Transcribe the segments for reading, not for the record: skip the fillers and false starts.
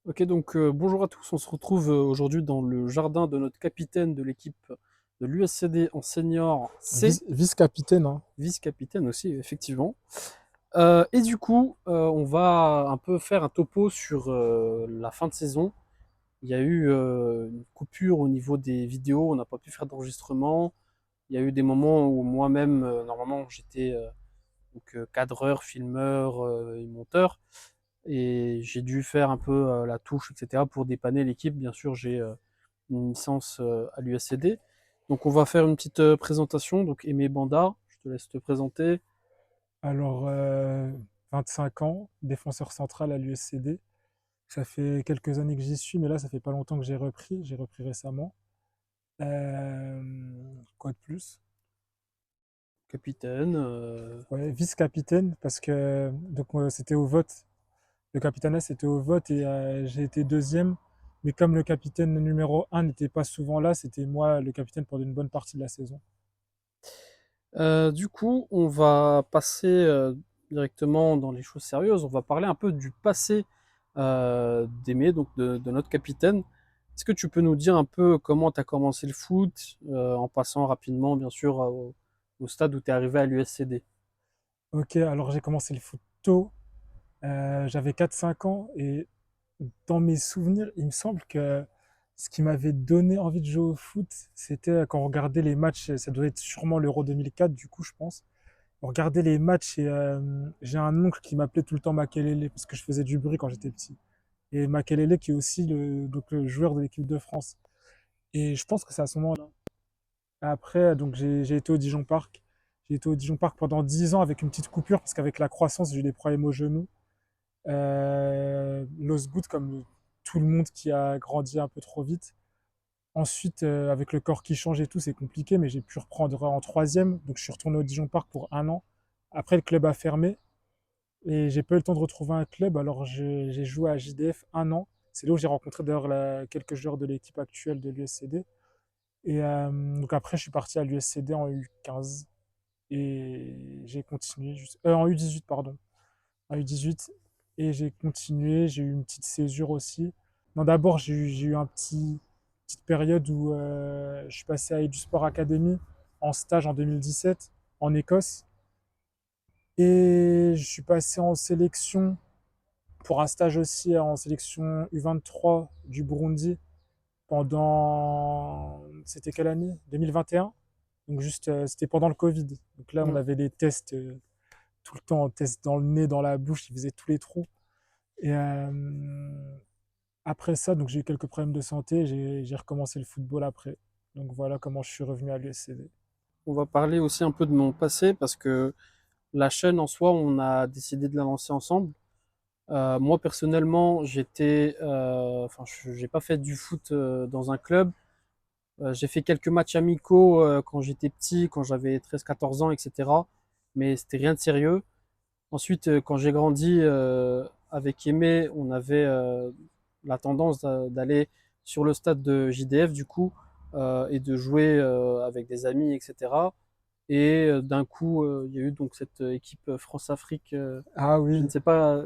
Ok, donc bonjour à tous, on se retrouve aujourd'hui dans le jardin de notre capitaine de l'équipe de l'USCD en senior C, Vice-capitaine, hein. vice-capitaine aussi, effectivement. Et du coup, on va un peu faire un topo sur la fin de saison. Il y a eu une coupure au niveau des vidéos, on n'a pas pu faire d'enregistrement. Il y a eu des moments où moi-même, normalement, j'étais cadreur, filmeur et monteur. Et j'ai dû faire un peu la touche, etc. pour dépanner l'équipe. Bien sûr, j'ai une licence à l'USCD. Donc on va faire une petite présentation. Donc Aimé Banda, je te laisse te présenter. Alors, 25 ans, défenseur central à l'USCD. Ça fait quelques années que j'y suis, mais là, ça fait pas longtemps que j'ai repris. J'ai repris récemment. Quoi de plus? Capitaine. Ouais, vice-capitaine, parce que c'était au vote. Le capitaine c'était au vote et j'ai été deuxième. Mais comme le capitaine numéro un n'était pas souvent là, c'était moi le capitaine pendant une bonne partie de la saison. Du coup, on va passer directement dans les choses sérieuses. On va parler un peu du passé d'Aimé, donc de notre capitaine. Est-ce que tu peux nous dire un peu comment tu as commencé le foot, en passant rapidement, bien sûr, au stade où tu es arrivé à l'USCD? Ok, alors j'ai commencé le foot tôt. J'avais 4 5 ans et dans mes souvenirs, il me semble que ce qui m'avait donné envie de jouer au foot, c'était quand on regardait les matchs, ça devait être sûrement l'Euro 2004 du coup, je pense. On regardait les matchs et j'ai un oncle qui m'appelait tout le temps Makelele parce que je faisais du bruit quand j'étais petit. Et Makelele qui est aussi le joueur de l'équipe de France. Et je pense que c'est à ce moment-là. Après, donc j'ai été au Dijon Park. J'ai été au Dijon Park pendant 10 ans avec une petite coupure parce qu'avec la croissance, j'ai eu des problèmes au genou. L'os good comme tout le monde qui a grandi un peu trop vite. Ensuite, avec le corps qui change et tout, c'est compliqué, mais j'ai pu reprendre en troisième. Donc, je suis retourné au Dijon Park pour un an. Après, le club a fermé et j'ai pas eu le temps de retrouver un club. Alors, j'ai joué à JDF un an. C'est là où j'ai rencontré d'ailleurs quelques joueurs de l'équipe actuelle de l'USCD. Et donc, après, je suis parti à l'USCD en U15 et j'ai continué en U18, pardon, en U18. Et j'ai continué, j'ai eu une petite césure aussi. Non, d'abord, j'ai eu petite période où je suis passé à Edu Sport Academy en stage en 2017 en Écosse. Et je suis passé en sélection pour un stage aussi en sélection U23 du Burundi pendant. C'était quelle année? 2021. Donc, juste, c'était pendant le Covid. Donc là, on Mm. avait des tests tout le temps, tests dans le nez, dans la bouche, ils faisaient tous les trous. Et après ça, donc j'ai eu quelques problèmes de santé, j'ai recommencé le football après. Donc voilà comment je suis revenu à l'USCD. On va parler aussi un peu de mon passé parce que la chaîne en soi, on a décidé de la lancer ensemble. Moi personnellement, j'ai pas fait du foot dans un club. J'ai fait quelques matchs amicaux quand j'étais petit, quand j'avais 13-14 ans, etc. Mais c'était rien de sérieux. Ensuite, quand j'ai grandi avec Aimé, on avait la tendance d'aller sur le stade de JDF du coup et de jouer avec des amis, etc. Et d'un coup, il y a eu donc cette équipe France-Afrique. Ah Je ne oui, sais pas,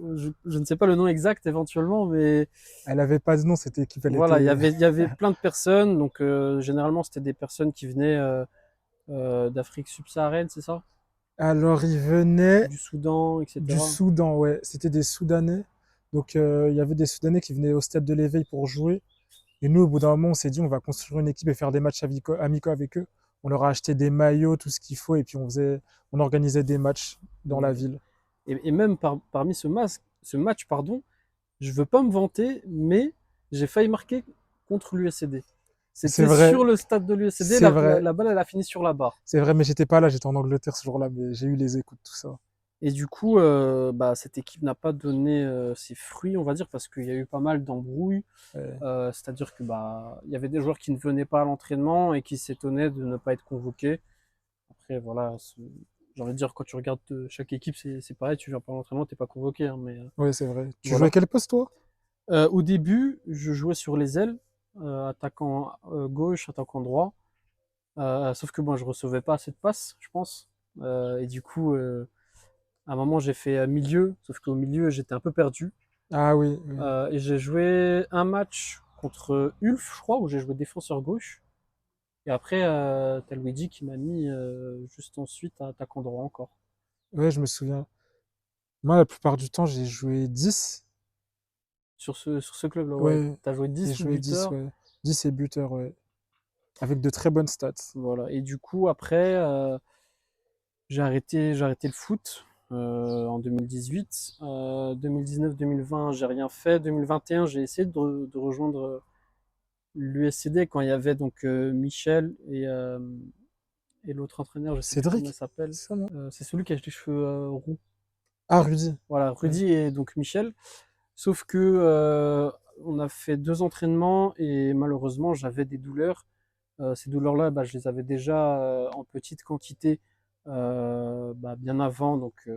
je ne sais pas le nom exact éventuellement, mais elle avait pas de nom cette équipe, elle voilà, était. il y avait plein de personnes. Donc généralement, c'était des personnes qui venaient d'Afrique subsaharienne, c'est ça? Alors il venait Du Soudan, du etc. Soudan, ouais, c'était des Soudanais. Donc il y avait des Soudanais qui venaient au stade de l'Éveil pour jouer. Et nous, au bout d'un moment, on s'est dit on va construire une équipe et faire des matchs amicaux avec eux. On leur a acheté des maillots, tout ce qu'il faut, et puis on organisait des matchs dans la Mais ville. et même parmi ce match, pardon, je veux pas me vanter, mais j'ai failli marquer contre l'USCD. C'est C'était vrai, sur le stade de l'USCD, c'est vrai. la balle elle a fini sur la barre. C'est vrai, mais j'étais pas là, j'étais en Angleterre ce jour-là, mais j'ai eu les échos de tout ça. Et du coup, bah, cette équipe n'a pas donné ses fruits, on va dire, parce qu'il y a eu pas mal d'embrouilles. Ouais. C'est-à-dire que bah, il y avait des joueurs qui ne venaient pas à l'entraînement et qui s'étonnaient de ne pas être convoqués. Après, voilà, j'ai envie de dire, quand tu regardes chaque équipe, c'est pareil, tu viens pas à l'entraînement, t'es pas convoqué, hein, mais Ouais, c'est vrai. Tu jouais voilà. quel poste, toi? Au début, je jouais sur les ailes, attaquant gauche, attaquant droit. Sauf que moi, je recevais pas assez de passes, je pense. Et du coup, à un moment, j'ai fait milieu, sauf qu'au milieu, j'étais un peu perdu. Ah oui, oui. Et j'ai joué un match contre Ulf, je crois, où j'ai joué défenseur gauche. Et après, t'as Luigi qui m'a mis juste ensuite à attaquant droit encore. Ouais, je me souviens. Moi, la plupart du temps, j'ai joué 10. Sur ce club-là, ouais. Ouais, T'as joué j'ai 10 ou joué 10, buteur. ouais. 10 et buteur, ouais. Avec de très bonnes stats. Voilà. Et du coup, après, j'ai arrêté le foot en 2018. 2019-2020, j'ai rien fait. 2021, j'ai essayé de rejoindre l'USCD quand il y avait donc Michel et l'autre entraîneur, je sais plus comment il Cédric? s'appelle. C'est ça, non? C'est celui qui a les cheveux roux. Ah, Rudy. Voilà, Ouais. Rudy et donc Michel. Sauf que on a fait 2 entraînements et malheureusement j'avais des douleurs. Ces douleurs-là, bah, je les avais déjà en petite quantité bah, bien avant, donc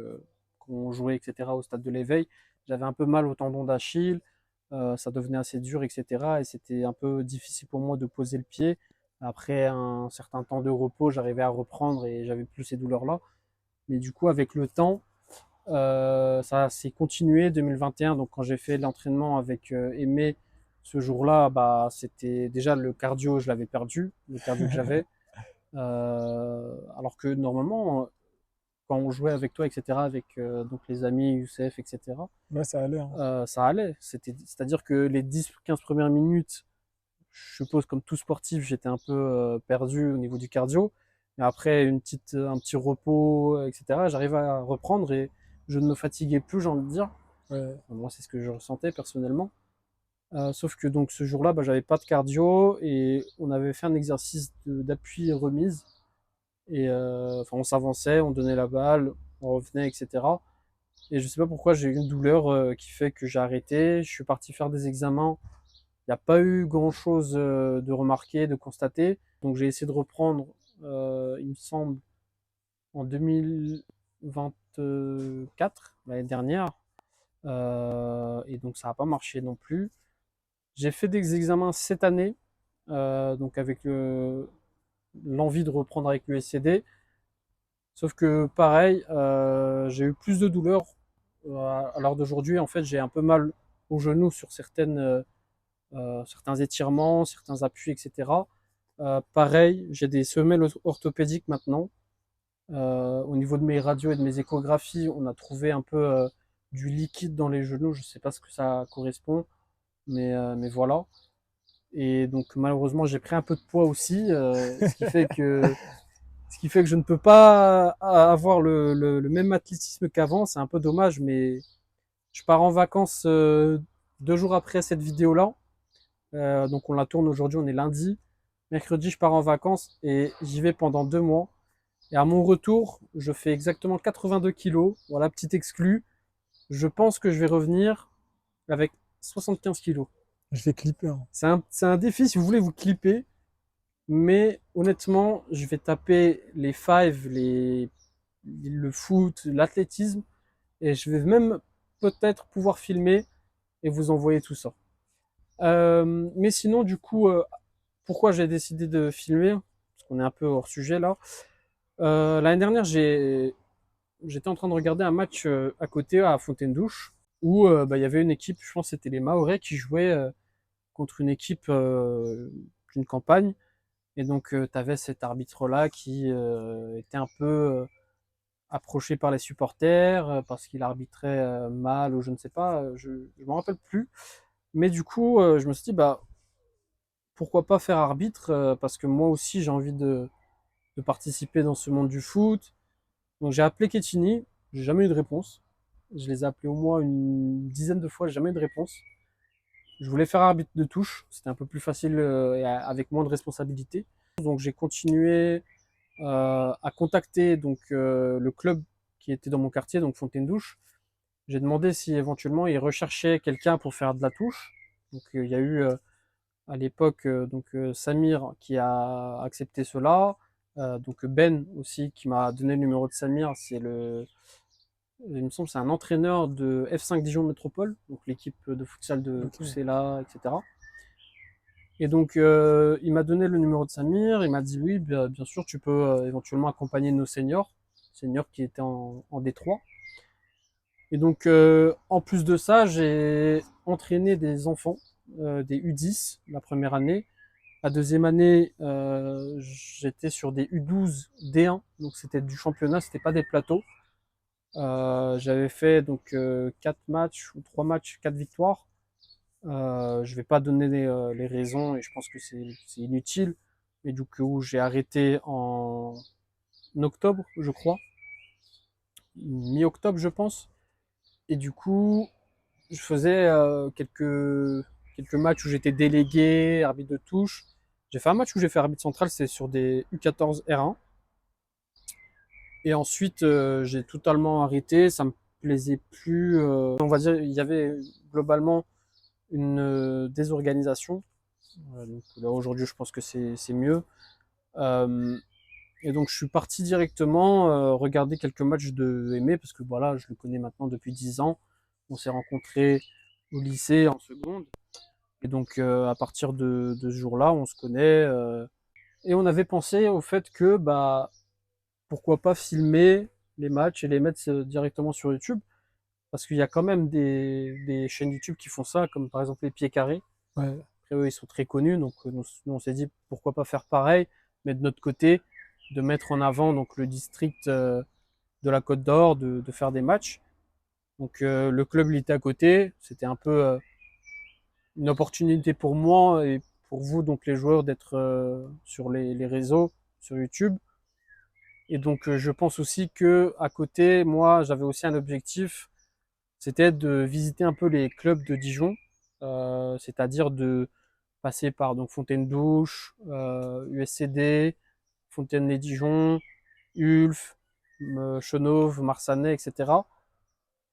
qu'on jouait, etc. au stade de l'éveil. J'avais un peu mal au tendon d'Achille, ça devenait assez dur, etc. Et c'était un peu difficile pour moi de poser le pied. Après un certain temps de repos, j'arrivais à reprendre et j'avais plus ces douleurs-là. Mais du coup, avec le temps, ça s'est continué 2021. Donc quand j'ai fait l'entraînement avec Aimé ce jour-là, bah, c'était déjà le cardio, je l'avais perdu, le cardio que j'avais. Alors que normalement, quand on jouait avec toi, etc., avec donc les amis, Youssef, etc., Ouais, ça allait, hein. ça allait. C'est-à-dire que les 10-15 premières minutes, je suppose comme tout sportif, j'étais un peu perdu au niveau du cardio. Mais après un petit repos, etc., j'arrivais à reprendre et je ne me fatiguais plus, j'ai envie de dire. Ouais. Moi, c'est ce que je ressentais personnellement. Sauf que donc ce jour-là, bah, j'avais pas de cardio et on avait fait un exercice d'appui remise. Et enfin, on s'avançait, on donnait la balle, on revenait, etc. Et je sais pas pourquoi j'ai eu une douleur qui fait que j'ai arrêté. Je suis parti faire des examens. Il n'y a pas eu grand-chose de remarqué, de constaté. Donc j'ai essayé de reprendre, il me semble, en 2024, l'année dernière. Et donc ça n'a pas marché non plus. J'ai fait des examens cette année, donc avec l'envie de reprendre avec l'USCD. Sauf que pareil, j'ai eu plus de douleurs à l'heure d'aujourd'hui. En fait, j'ai un peu mal au genou sur certains étirements, certains appuis, etc. Pareil, j'ai des semelles orthopédiques maintenant. Au niveau de mes radios et de mes échographies, on a trouvé un peu du liquide dans les genoux. Je ne sais pas ce que ça correspond, mais voilà. Et donc malheureusement, j'ai pris un peu de poids aussi, ce qui fait que je ne peux pas avoir le même athlétisme qu'avant. C'est un peu dommage, mais je pars en vacances 2 jours après cette vidéo-là. Donc on la tourne aujourd'hui, on est lundi. Mercredi, je pars en vacances et j'y vais pendant 2 mois. Et à mon retour, je fais exactement 82 kilos. Voilà, petit exclu. Je pense que je vais revenir avec 75 kilos. Je vais clipper, hein. C'est un défi si vous voulez vous clipper. Mais honnêtement, je vais taper les five, le foot, l'athlétisme, et je vais même peut-être pouvoir filmer et vous envoyer tout ça. Mais sinon, du coup, pourquoi j'ai décidé de filmer? Parce qu'on est un peu hors sujet là. L'année dernière, j'étais en train de regarder un match à côté à Fontaine-Douche où bah, il y avait une équipe, je pense que c'était les Mahorais, qui jouait contre une équipe d'une campagne. Et donc, tu avais cet arbitre-là qui était un peu approché par les supporters parce qu'il arbitrait mal ou je ne sais pas, je ne me rappelle plus. Mais du coup, je me suis dit, bah, pourquoi pas faire arbitre parce que moi aussi, j'ai envie de participer dans ce monde du foot. Donc, j'ai appelé Ketini, j'ai jamais eu de réponse. Je les ai appelés au moins une dizaine de fois, j'ai jamais eu de réponse. Je voulais faire arbitre de touche, c'était un peu plus facile et avec moins de responsabilités. Donc, j'ai continué à contacter donc le club qui était dans mon quartier, donc Fontaine-Douche. J'ai demandé si éventuellement ils recherchaient quelqu'un pour faire de la touche. Donc il y a eu à l'époque Samir qui a accepté cela. Donc Ben aussi qui m'a donné le numéro de Samir, il me semble, c'est un entraîneur de F5 Dijon Métropole, donc l'équipe de futsal de Ok. Poussela, etc. Et donc, il m'a donné le numéro de Samir. Il m'a dit oui, bien sûr, tu peux éventuellement accompagner nos seniors qui étaient en D3. Et donc, en plus de ça, j'ai entraîné des enfants, des U10 la première année. La deuxième année, j'étais sur des U12 D1, donc c'était du championnat, c'était pas des plateaux. J'avais fait donc 4 matchs ou 3 matchs, 4 victoires. Je vais pas donner les raisons et je pense que c'est inutile. Mais du coup, j'ai arrêté en octobre, je crois, mi-octobre, je pense. Et du coup, je faisais quelques matchs où j'étais délégué, arbitre de touche. J'ai fait un match où j'ai fait arbitre central, c'est sur des U14 R1. Et ensuite, j'ai totalement arrêté, ça me plaisait plus. On va dire, il y avait globalement une désorganisation. Donc là, aujourd'hui, je pense que c'est mieux. Euh, et donc, je suis parti directement regarder quelques matchs de Aimé, parce que voilà, je le connais maintenant depuis 10 ans. On s'est rencontrés au lycée en seconde. Et donc, à partir de ce jour-là, on se connaît. Et on avait pensé au fait que, bah, pourquoi pas filmer les matchs et les mettre directement sur YouTube. Parce qu'il y a quand même des chaînes YouTube qui font ça, comme par exemple les Pieds Carrés. Ouais. Après, eux, ils sont très connus, donc nous, on s'est dit pourquoi pas faire pareil, mais de notre côté, de mettre en avant donc le district de la Côte d'Or, de faire des matchs. Donc le club, il était à côté. C'était un peu une opportunité pour moi et pour vous, donc les joueurs, d'être sur les réseaux, sur YouTube. Et donc je pense aussi que à côté, moi, j'avais aussi un objectif, c'était de visiter un peu les clubs de Dijon, c'est-à-dire de passer par donc Fontaine-Douche, USCD, Fontaine-les-Dijon, Ulf, Chenauve, Marsanais, etc.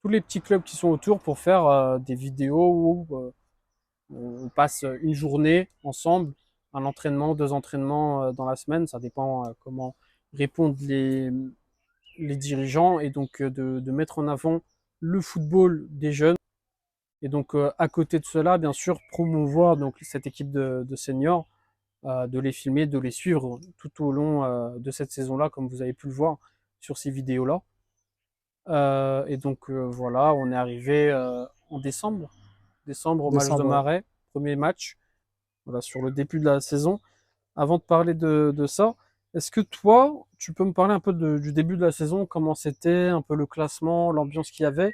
Tous les petits clubs qui sont autour pour faire des vidéos où on passe une journée ensemble, un entraînement, 2 entraînements dans la semaine, ça dépend comment répondent les dirigeants, et donc de mettre en avant le football des jeunes. Et donc à côté de cela, bien sûr, promouvoir donc cette équipe de seniors, de les filmer, de les suivre tout au long de cette saison-là, comme vous avez pu le voir sur ces vidéos-là. Et donc voilà, on est arrivé en décembre au match de Décembre, ouais. Marais, premier match, voilà, sur le début de la saison. Avant de parler de ça, est-ce que toi, tu peux me parler un peu du début de la saison, comment c'était, un peu le classement, l'ambiance qu'il y avait?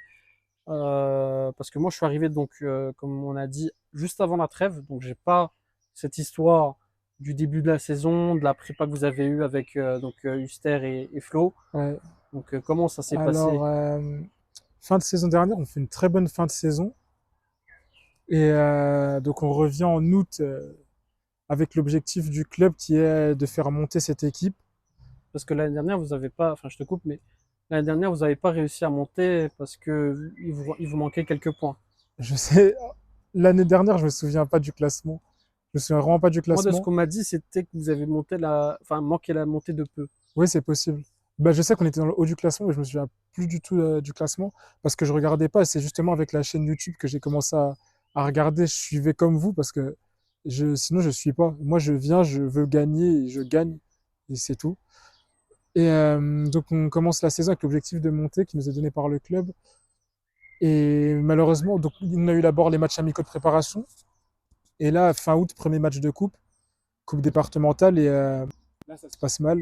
Parce que moi, je suis arrivé donc, comme on a dit, juste avant la trêve, donc j'ai pas cette histoire du début de la saison, de la prépa que vous avez eue avec donc Huster et Flo. Ouais. Donc comment ça s'est Alors, passé? fin de saison dernière, on fait une très bonne fin de saison. Et donc, on revient en août avec l'objectif du club qui est de faire monter cette équipe. Parce que l'année dernière, vous avez pas, enfin je te coupe, mais l'année dernière, vous n'avez pas réussi à monter parce que il vous manquait quelques points. Je sais, l'année dernière, je me souviens pas du classement. Je me souviens vraiment pas du Moi, de ce classement. qu'on m'a dit, c'était que vous avez enfin manqué la montée de peu. Oui, c'est possible. Bah, je sais qu'on était dans le haut du classement, mais je me souviens plus du tout du classement parce que je regardais pas. C'est justement avec la chaîne YouTube que j'ai commencé à regarder. Je suivais comme vous parce que sinon je suis pas. Moi, je viens, je veux gagner et je gagne et c'est tout. Et donc on commence la saison avec l'objectif de monter qui nous est donné par le club. Et malheureusement, donc on a eu d'abord les matchs amicaux de préparation. Et là, fin août, premier match de coupe départementale. Et là, ça se passe mal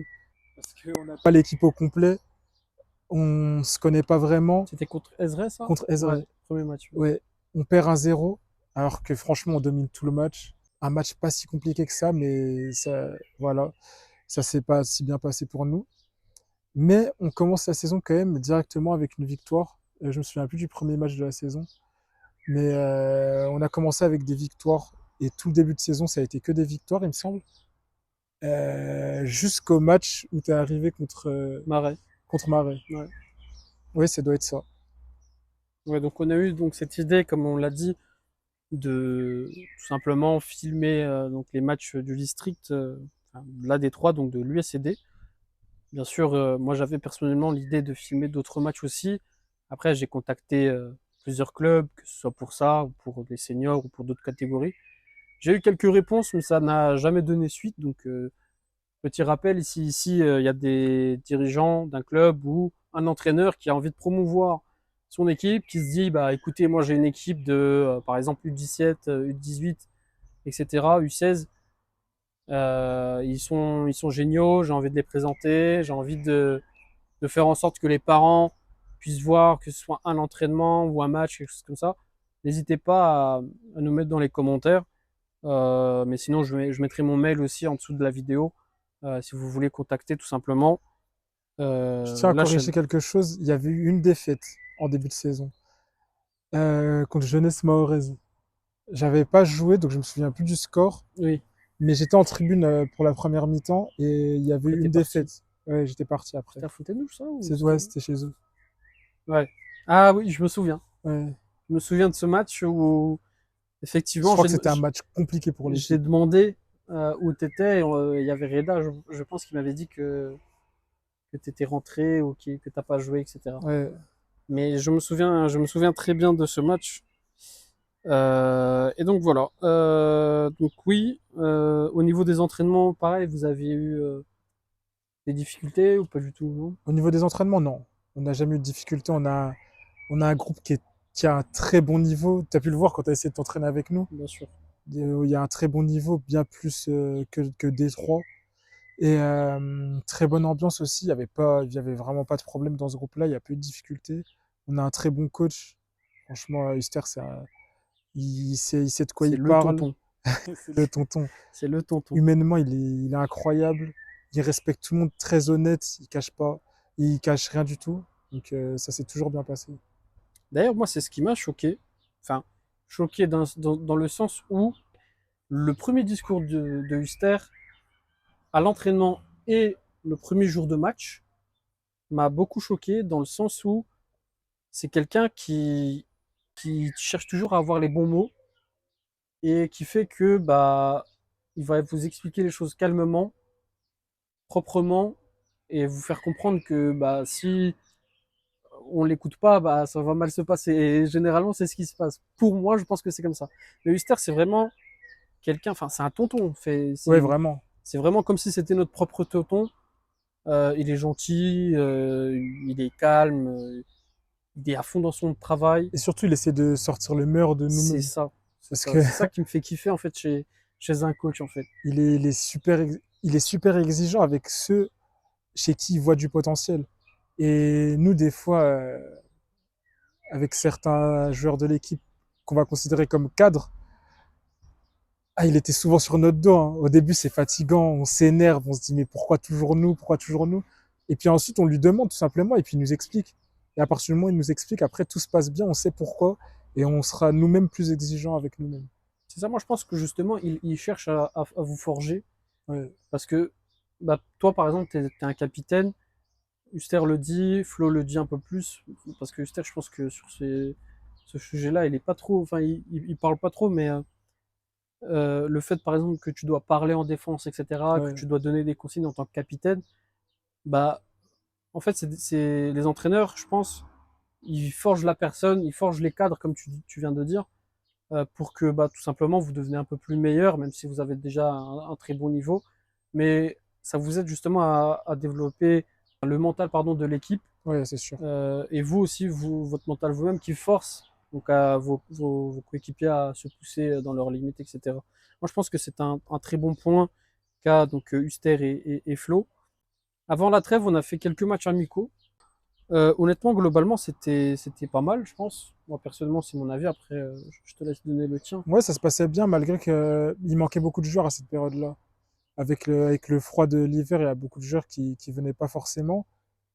parce qu'on n'a pas l'équipe au complet. On se connaît pas vraiment C'était contre Ezray, ça? contre Ezra. Ouais, premier match. Ouais, on perd 1-0, alors que franchement, on domine tout le match. Un match pas si compliqué que ça, mais ça, voilà, ça s'est pas si bien passé pour nous. Mais on commence la saison quand même directement avec une victoire. Je me souviens plus du premier match de la saison, mais on a commencé avec des victoires et tout le début de saison, ça a été que des victoires, il me semble. Jusqu'au match où tu es arrivé Marais. contre Marais. Ouais. Oui, ça doit être ça. Ouais, donc on a eu donc cette idée, comme on l'a dit, de tout simplement filmer donc les matchs du district, enfin, là des trois, donc de l'USCD. Bien sûr, moi j'avais personnellement l'idée de filmer d'autres matchs aussi. Après, j'ai contacté plusieurs clubs, que ce soit pour ça, ou pour les seniors, ou pour d'autres catégories. J'ai eu quelques réponses, mais ça n'a jamais donné suite. Donc, petit rappel, ici, il y a des dirigeants d'un club ou un entraîneur qui a envie de promouvoir son équipe, qui se dit, bah écoutez, moi j'ai une équipe de, par exemple, U17, U18, etc., U16. Ils sont géniaux, j'ai envie de les présenter, j'ai envie de faire en sorte que les parents puissent voir que ce soit un entraînement ou un match, quelque chose comme ça. N'hésitez pas à nous mettre dans les commentaires. Mais sinon, je mettrai mon mail aussi en dessous de la vidéo si vous voulez contacter tout simplement Je tiens à la corriger chaîne. quelque chose. Il y avait eu une défaite en début de saison contre Jeunesse Mahoraize. J'avais pas joué, donc je me souviens plus du score. Oui, Mais j'étais en tribune pour la première mi-temps et il y avait après eu t'es une parti. défaite. Ouais, j'étais parti après. C'était à Fontainebleau, ça ou C'est c'était ouais, où? c'était chez eux. Ouais. Ah oui, je me souviens. Ouais. Je me souviens de ce match où Je effectivement crois que c'était un match compliqué pour j'ai l'équipe. demandé où t'étais. Il y avait Reda, je pense qu'il m'avait dit que t'étais rentré ou que t'as pas joué, etc. Ouais. Mais je me souviens très bien de ce match. Et donc voilà. Donc oui, au niveau des entraînements, pareil, vous aviez eu des difficultés ou pas du tout, non? Au niveau des entraînements, non. On n'a jamais eu de difficulté. On a un groupe qui a un très bon niveau. Tu as pu le voir quand tu as essayé de t'entraîner avec nous. Bien sûr. Il y a un très bon niveau, bien plus que Détroit. Et très bonne ambiance aussi. Il y avait vraiment pas de problème dans ce groupe-là. Il n'y a pas eu de difficulté. On a un très bon coach. Franchement, Huster, il sait de quoi C'est il le parle. tonton. C'est le tonton. C'est le tonton. Humainement, il est incroyable. Il respecte tout le monde, très honnête. Il cache pas. Il cache rien du tout. Donc ça s'est toujours bien passé. D'ailleurs, moi, c'est ce qui m'a choqué. Enfin, choqué dans le sens où le premier discours de Huster à l'entraînement et le premier jour de match m'a beaucoup choqué dans le sens où c'est quelqu'un qui cherche toujours à avoir les bons mots et qui fait que bah il va vous expliquer les choses calmement, proprement et vous faire comprendre que bah si on l'écoute pas, bah ça va mal se passer. Et généralement c'est ce qui se passe. Pour moi, je pense que c'est comme ça. Mais Huster, c'est vraiment quelqu'un, enfin c'est un tonton. Ouais, vraiment. C'est vraiment comme si c'était notre propre tonton. Il est gentil, il est calme, il est à fond dans son travail. Et surtout, il essaie de sortir le meilleur de C'est nous-mêmes. ça, c'est Parce ça, que c'est ça qui me fait kiffer en fait chez un coach en fait. il est super exigeant avec ceux chez qui il voit du potentiel. Et nous, des fois, avec certains joueurs de l'équipe qu'on va considérer comme cadres, ah, il était souvent sur notre dos, hein. Au début, c'est fatigant, on s'énerve, on se dit mais pourquoi toujours nous, pourquoi toujours nous? Et puis ensuite, on lui demande tout simplement et puis il nous explique. Et à partir du moment où il nous explique, après tout se passe bien, on sait pourquoi et on sera nous-mêmes plus exigeants avec nous-mêmes. C'est ça, moi je pense que justement il cherche à vous forger Ouais, parce que bah, toi par exemple t'es un capitaine, Huster le dit, Flo le dit un peu plus parce que Huster je pense que sur ce sujet-là il est pas trop, enfin il parle pas trop mais le fait par exemple que tu dois parler en défense etc que ouais, tu dois donner des consignes en tant que capitaine, bah en fait c'est les entraîneurs je pense ils forgent la personne, ils forgent les cadres comme tu viens de dire pour que bah, tout simplement vous devenez un peu plus meilleur, même si vous avez déjà un très bon niveau. Mais ça vous aide justement à développer le mental pardon, de l'équipe ouais, c'est sûr. et vous aussi, votre mental vous-même qui force donc à vos coéquipiers à se pousser dans leurs limites, etc. Moi, je pense que c'est un très bon point qu'a donc Huster et Flo. Avant la trêve, on a fait quelques matchs amicaux. Honnêtement, globalement, c'était pas mal, je pense. Moi, personnellement, c'est mon avis. Après, je te laisse donner le tien. Ouais, ça se passait bien malgré qu'il manquait beaucoup de joueurs à cette période-là. Avec le froid de l'hiver, il y a beaucoup de joueurs qui venaient pas forcément.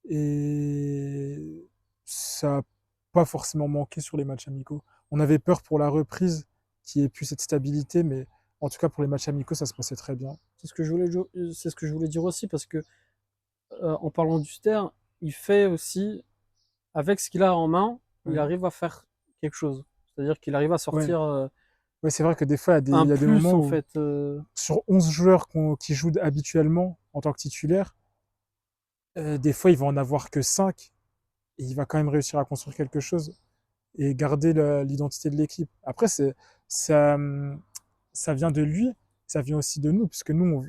Et ça n'a pas forcément manqué sur les matchs amicaux. On avait peur pour la reprise qu'il n'y ait plus cette stabilité, mais en tout cas pour les matchs amicaux, ça se passait très bien. C'est ce que je voulais dire aussi parce que en parlant du Stern, il fait aussi avec ce qu'il a en main, il Ouais, arrive à faire quelque chose. C'est-à-dire qu'il arrive à ouais. sortir Ouais, c'est vrai que des fois, un il y a des plus moments en où fait. sur 11 joueurs qui jouent habituellement en tant que titulaire, des fois, il va en avoir que 5 et il va quand même réussir à construire quelque chose et garder l'identité de l'équipe. Après, ça, ça vient de lui, ça vient aussi de nous, parce que nous,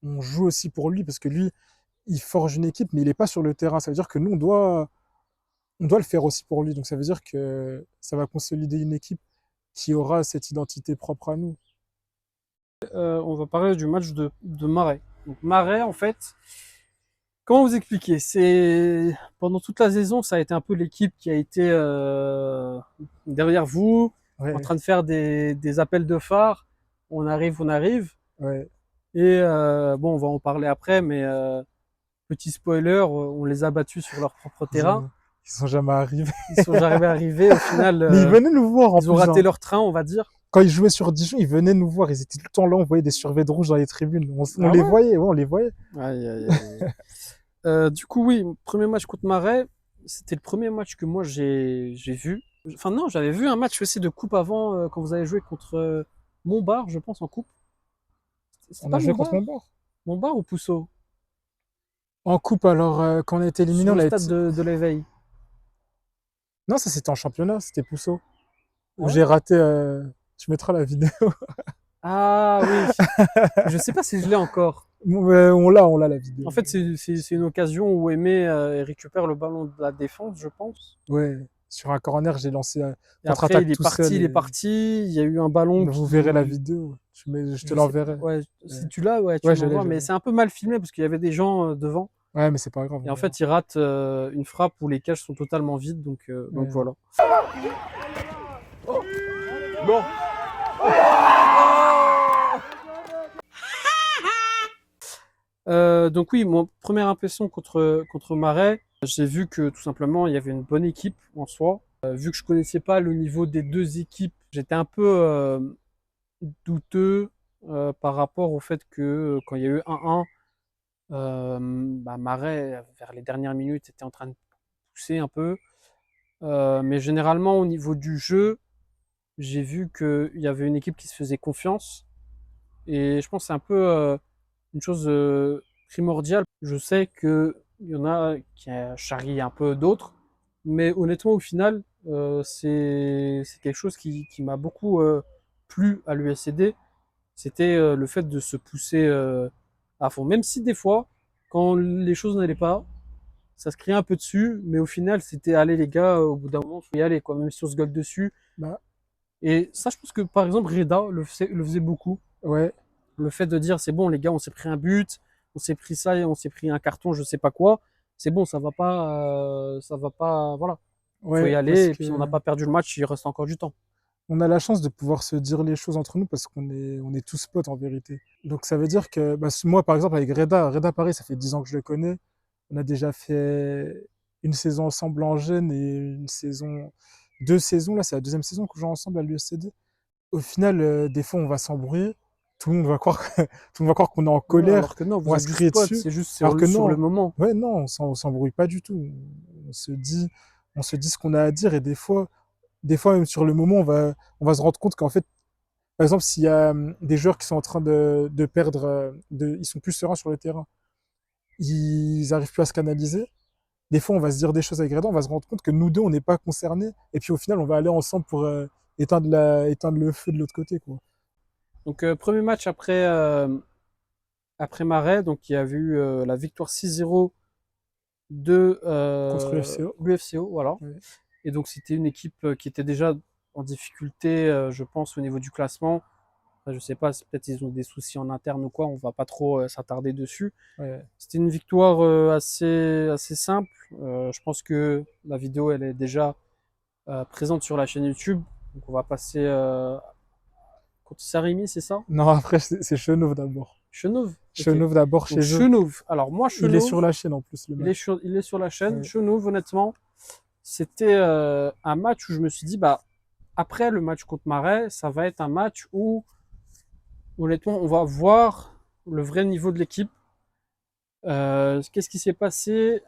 on joue aussi pour lui, parce que lui, il forge une équipe, mais il n'est pas sur le terrain. Ça veut dire que nous, on doit le faire aussi pour lui. Donc ça veut dire que ça va consolider une équipe qui aura cette identité propre à nous. On va parler du match de Marais. Donc Marais, en fait, comment vous expliquer? C'est pendant toute la saison, ça a été un peu l'équipe qui a été derrière vous, en Ouais, train de faire des appels de phare. On arrive, on arrive. ouais. Et bon, on va en parler après, mais petit spoiler, on les a battus sur leur propre terrain. Ils sont jamais arrivés. Ils sont jamais arrivés. Au final, Mais ils venaient nous voir en ils ont plus, raté hein. leur train, on va dire. Quand ils jouaient sur Dijon, ils venaient nous voir. Ils étaient tout le temps là. On voyait des survêtements rouges dans les tribunes. On Ah les ouais? voyait, ouais, on les voyait. Aïe, aïe, aïe. Du coup, oui, premier match contre Marais, c'était le premier match que moi j'ai vu. Enfin non, j'avais vu un match aussi de coupe avant quand vous avez joué contre Montbar, je pense en coupe. C'était On pas a joué contre Montbar? Montbard. Montbar ou Pousseau? En coupe, alors, quand on a été éliminé, Sur on le a stade été... de l'Éveil. Non, ça c'était en championnat, c'était Pousseau. Ah Où ouais? j'ai raté... Tu mettras la vidéo. Ah oui. Je sais pas si je l'ai encore. On l'a la vidéo. En fait, c'est une occasion où Aimé récupère le ballon de la défense, je pense. Ouais, sur un corner, j'ai lancé un Et après, contre-attaque tout seul. il est parti. Il y a eu un ballon Vous verrez la qui, vidéo. Je te je sais pas. l'enverrai. Ouais, Ouais, si tu l'as, ouais, tu ouais, je l'ai, m'envoies. je Mais l'ai. c'est un peu mal filmé parce qu'il y avait des gens devant. Ouais, mais c'est pas grave, Et on en verra. fait, il rate une frappe où les cages sont totalement vides. Donc Ouais. voilà. Non. Donc oui, mon première impression contre Marais, j'ai vu que tout simplement il y avait une bonne équipe en soi. Vu que je connaissais pas le niveau des deux équipes, j'étais un peu douteux par rapport au fait que quand il y a eu 1-1, Marais vers les dernières minutes était en train de pousser un peu. Mais généralement au niveau du jeu, j'ai vu qu'il y avait une équipe qui se faisait confiance. Et je pense que c'est un peu une chose primordiale. Je sais qu'il y en a qui charrient un peu d'autres, mais honnêtement, au final, c'est quelque chose qui m'a beaucoup plu à l'USCD. C'était le fait de se pousser à fond. Même si des fois, quand les choses n'allaient pas, ça se criait un peu dessus, mais au final, c'était allez les gars, au bout d'un moment, faut y aller, quoi, même si on se gueule dessus. Bah, Et ça, je pense que par exemple, Reda le faisait beaucoup. ouais. Le fait de dire c'est bon les gars, on s'est pris un but, on s'est pris ça, on s'est pris un carton, je sais pas quoi. C'est bon, ça va pas, voilà. Faut y Ouais, aller parce et puis on n'a que pas perdu le match, il reste encore du temps. on a la chance de pouvoir se dire les choses entre nous parce qu'on est tous potes en vérité. Donc ça veut dire que bah, moi par exemple avec Reda pareil, ça fait 10 ans que je le connais. On a déjà fait une saison ensemble en jeune et deux saisons là, c'est la deuxième saison qu'on joue ensemble à l'USCD. Au final, des fois on va s'embrouiller, tout le monde va croire tout le monde va croire qu'on est en Ouais, colère, alors que non, on vous va êtes se juste crier potes, dessus. c'est juste Alors que sur le non, moment. ouais non, on s'embrouille pas du tout. On se dit on se dit ce qu'on a à dire et des fois même sur le moment on va se rendre compte qu'en fait par exemple, s'il y a des joueurs qui sont en train de perdre, ils sont plus sereins sur le terrain, ils arrivent plus à se canaliser. Des fois, on va se dire des choses avec Reda, on va se rendre compte que nous deux, on n'est pas concernés. Et puis au final, on va aller ensemble pour éteindre le feu de l'autre côté, quoi. Donc premier match après Marais, donc il y a eu la victoire 6-0 de Contre l'UFCO. l'UFCO, voilà. Ouais. Et donc c'était une équipe qui était déjà en difficulté, je pense, au niveau du classement. Enfin, je sais pas, peut-être ils ont des soucis en interne ou quoi, on va pas trop s'attarder dessus. Ouais. C'était une victoire assez simple. Je pense que la vidéo elle est déjà présente sur la chaîne YouTube. Donc on va passer contre Sarimi, c'est ça? Non, après, c'est Chenauve d'abord. Chenauve. Ok. Chenauve d'abord Donc chez eux. Chenauve. Alors moi Il est sur Chenauve, la chaîne en plus, le match. il est sur la chaîne. Ouais. Chenauve, honnêtement, c'était un match où je me suis dit bah après le match contre Marais, ça va être un match où honnêtement on va voir le vrai niveau de l'équipe. Qu'est-ce qui s'est passé?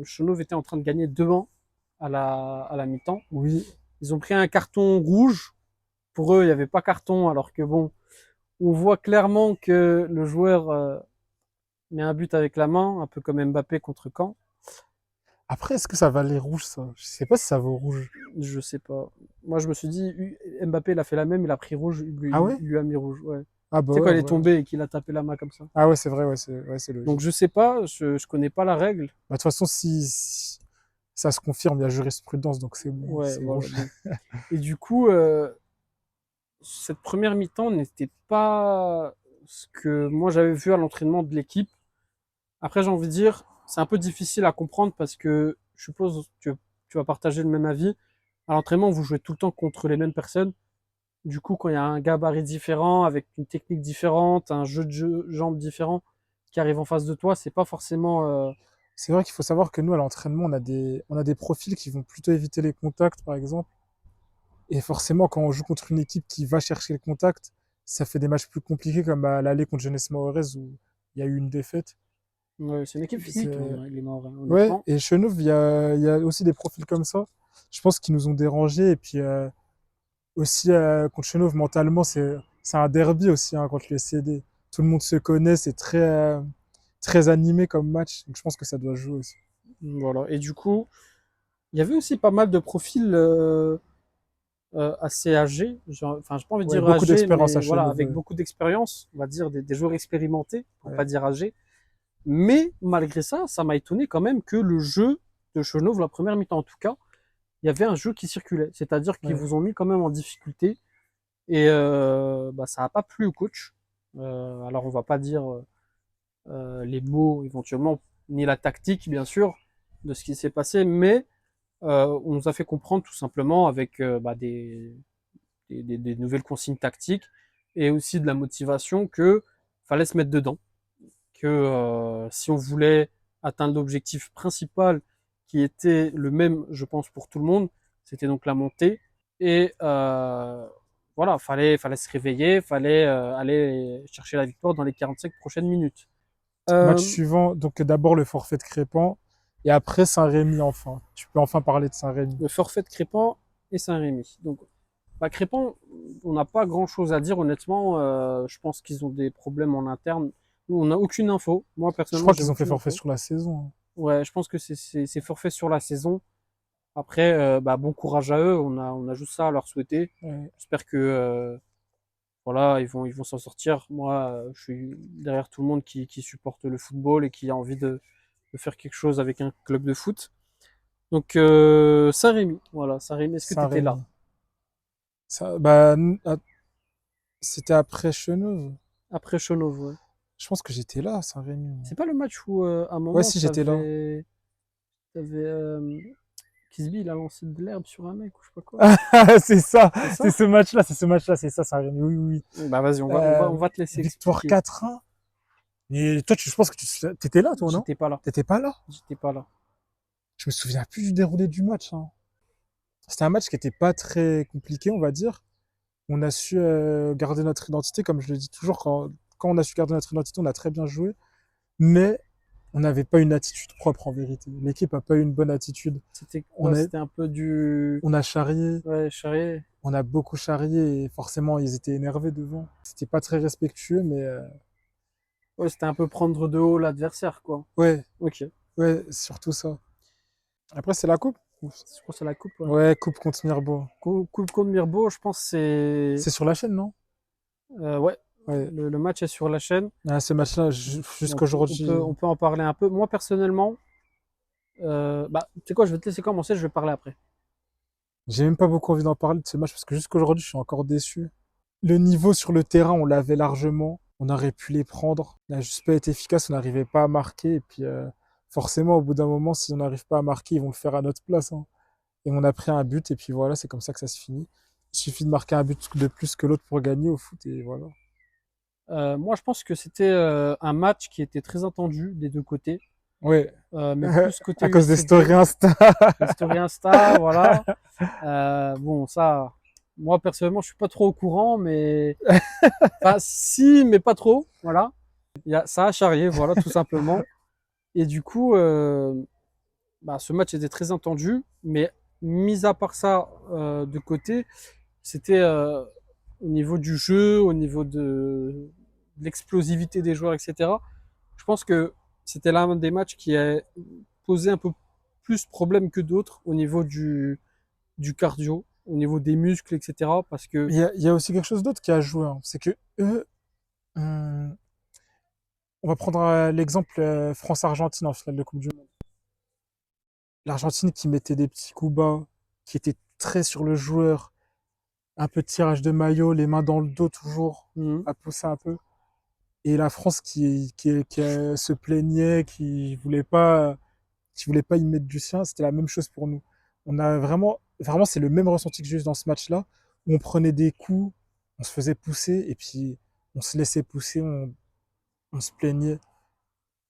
Chenauve était en train de gagner 2-1 à la mi-temps. Oui. Ils ont pris un carton rouge. Pour eux, il n'y avait pas carton, alors que bon, on voit clairement que le joueur met un but avec la main, un peu comme Mbappé contre Caen. Après, est-ce que ça valait rouge, ça? Je sais pas si ça vaut rouge. Je sais pas. Moi, je me suis dit, Mbappé, il a fait la même, il a pris rouge, Ah ouais? il lui a mis rouge. Ouais. Ah bah Tu sais, ouais, quand il est voilà. tombé et qu'il a tapé la main comme ça. Ah ouais, c'est vrai, ouais, c'est Donc, logique. je sais pas, je connais pas la règle. Bah, de toute façon, si Ça se confirme, il y a jurisprudence, donc c'est bon, Ouais, c'est voilà. rouge. Donc, et du coup, cette première mi-temps n'était pas ce que moi j'avais vu à l'entraînement de l'équipe. Après, j'ai envie de dire, c'est un peu difficile à comprendre parce que je suppose que tu vas partager le même avis. À l'entraînement, vous jouez tout le temps contre les mêmes personnes. Du coup, quand il y a un gabarit différent, avec une technique différente, un jeu jambes différent qui arrive en face de toi, c'est pas forcément. C'est vrai qu'il faut savoir que nous, à l'entraînement, on a des profils qui vont plutôt éviter les contacts, par exemple. Et forcément, quand on joue contre une équipe qui va chercher le contact, ça fait des matchs plus compliqués, comme à l'aller contre Jeunesse Maorez où il y a eu une défaite. Ouais, c'est une équipe physique, C'est- hein, les morts, hein, Ouais, honnêtement. et Chenauve, il y a aussi des profils comme ça. Je pense qu'ils nous ont dérangés. Et puis aussi, contre Chenauve, mentalement, c'est un derby aussi hein, contre le CD. Tout le monde se connaît, c'est très animé comme match. Donc je pense que ça doit jouer aussi. Voilà. Et du coup, il y avait aussi pas mal de profils assez âgés. Enfin, j'ai pas envie de Ouais, dire beaucoup âgés, d'expérience à mais voilà, Chenauve. avec beaucoup d'expérience, on va dire des joueurs expérimentés, pour Ouais. pas dire âgés. Mais malgré ça, ça m'a étonné quand même que le jeu de Chenauve, la première mi-temps en tout cas, il y avait un jeu qui circulait. C'est-à-dire qu'ils Ouais. vous ont mis quand même en difficulté. Et bah, ça n'a pas plu au coach. Alors on va pas dire les mots éventuellement, ni la tactique bien sûr de ce qui s'est passé, mais on nous a fait comprendre tout simplement avec bah, des nouvelles consignes tactiques et aussi de la motivation que fallait se mettre dedans, que si on voulait atteindre l'objectif principal qui était le même, je pense, pour tout le monde, c'était donc la montée. Et voilà, fallait se réveiller, fallait aller chercher la victoire dans les 45 prochaines minutes. Match Euh, suivant, donc d'abord le forfait de Crépin et après Saint-Rémy enfin. Tu peux enfin parler de Saint-Rémy. le forfait de Crépin et Saint-Rémy. Donc, bah, Crépin, on n'a pas grand-chose à dire, honnêtement. Je pense qu'ils ont des problèmes en interne. Nous, on n'a aucune info. Moi, Je personnellement, crois j'ai qu'ils ont fait aucune forfait info. sur la saison. Ouais, je pense que c'est forfait sur la saison. Après, bah, bon courage à eux. On a juste ça à leur souhaiter. Ouais. J'espère que voilà, ils vont s'en sortir. Moi, je suis derrière tout le monde qui supporte le football et qui a envie de faire quelque chose avec un club de foot. Donc, Saint-Rémy, voilà, Saint-Rémy, est-ce que tu étais là? Saint-Rémy. Ça, bah, c'était après Cheneuve. Après Chaunovo, ouais. Je pense que j'étais là, à Saint-Rémy. C'est pas le match où, à un Ouais, moment, si j'étais là. t'avais Kisby, il a lancé de l'herbe sur un mec ou je sais pas quoi. C'est ça, C'est c'est ça? ce match-là, c'est ce match-là, c'est ça, Saint-Rémy. Oui, oui, Bah vas-y, oui. on va te laisser Victoire expliquer. 4-1. Et toi, je pense que tu étais là, toi, non? J'étais pas là. T'étais pas là? J'étais pas là. Je me souviens plus du déroulé du match. Hein. C'était un match qui était pas très compliqué, on va dire. On a su garder notre identité, comme je le dis toujours, quand on a su garder notre identité, on a très bien joué, mais on n'avait pas une attitude propre en vérité. L'équipe a pas eu une bonne attitude. C'était On quoi? a, C'était un peu du... on a charrié, Ouais, charrier. on a beaucoup charrié et forcément ils étaient énervés devant. C'était pas très respectueux, mais Ouais, c'était un peu prendre de haut l'adversaire, quoi. ouais, Ok. ouais, surtout ça. Après c'est la coupe. Je crois que c'est la coupe, ouais. Ouais, coupe contre Mirbeau. Coupe contre Mirbeau, je pense que c'est... C'est sur la chaîne, non? Ouais, Ouais. le match est sur la chaîne. Ah, ce match-là, Donc jusqu'aujourd'hui, on peut en parler un peu. Moi, personnellement, bah, tu sais quoi, je vais te laisser commencer, je vais parler après. j'ai même pas beaucoup envie d'en parler de ce match parce que jusqu'aujourd'hui, je suis encore déçu. Le niveau sur le terrain, on l'avait largement. On aurait pu les prendre. On n'a juste pas été efficace, on n'arrivait pas à marquer. Et puis, forcément, au bout d'un moment, si on n'arrive pas à marquer, ils vont le faire à notre place. Hein. Et on a pris un but, et puis voilà, c'est comme ça que ça se finit. Il suffit de marquer un but de plus que l'autre pour gagner au foot, et voilà. Moi, je pense que c'était un match qui était très attendu des deux côtés, Ouais, mais plus côté à cause des USCD, stories Insta. History Insta, voilà. Bon, ça, moi personnellement, je suis pas trop au courant, mais enfin, si, mais pas trop, voilà. Ça a charrié, voilà, tout simplement. Et du coup, bah, ce match était très attendu, mais mis à part ça, de côté, c'était au niveau du jeu, au niveau de l'explosivité des joueurs, etc. Je pense que c'était l'un des matchs qui a posé un peu plus problème que d'autres au niveau du cardio, au niveau des muscles, etc. Parce que Il y a aussi quelque chose d'autre qui a joué. Hein. C'est que eux, hum, on va prendre l'exemple France-Argentine en finale de Coupe du Monde. l'Argentine qui mettait des petits coups bas, qui était très sur le joueur, un peu de tirage de maillot, les mains dans le dos toujours, Mhm. à pousser un peu. Et la France qui se plaignait, qui voulait pas y mettre du sien, c'était la même chose pour nous. On a vraiment, c'est le même ressenti que j'ai eu dans ce match-là, où on prenait des coups, on se faisait pousser, et puis on se laissait pousser, on se plaignait.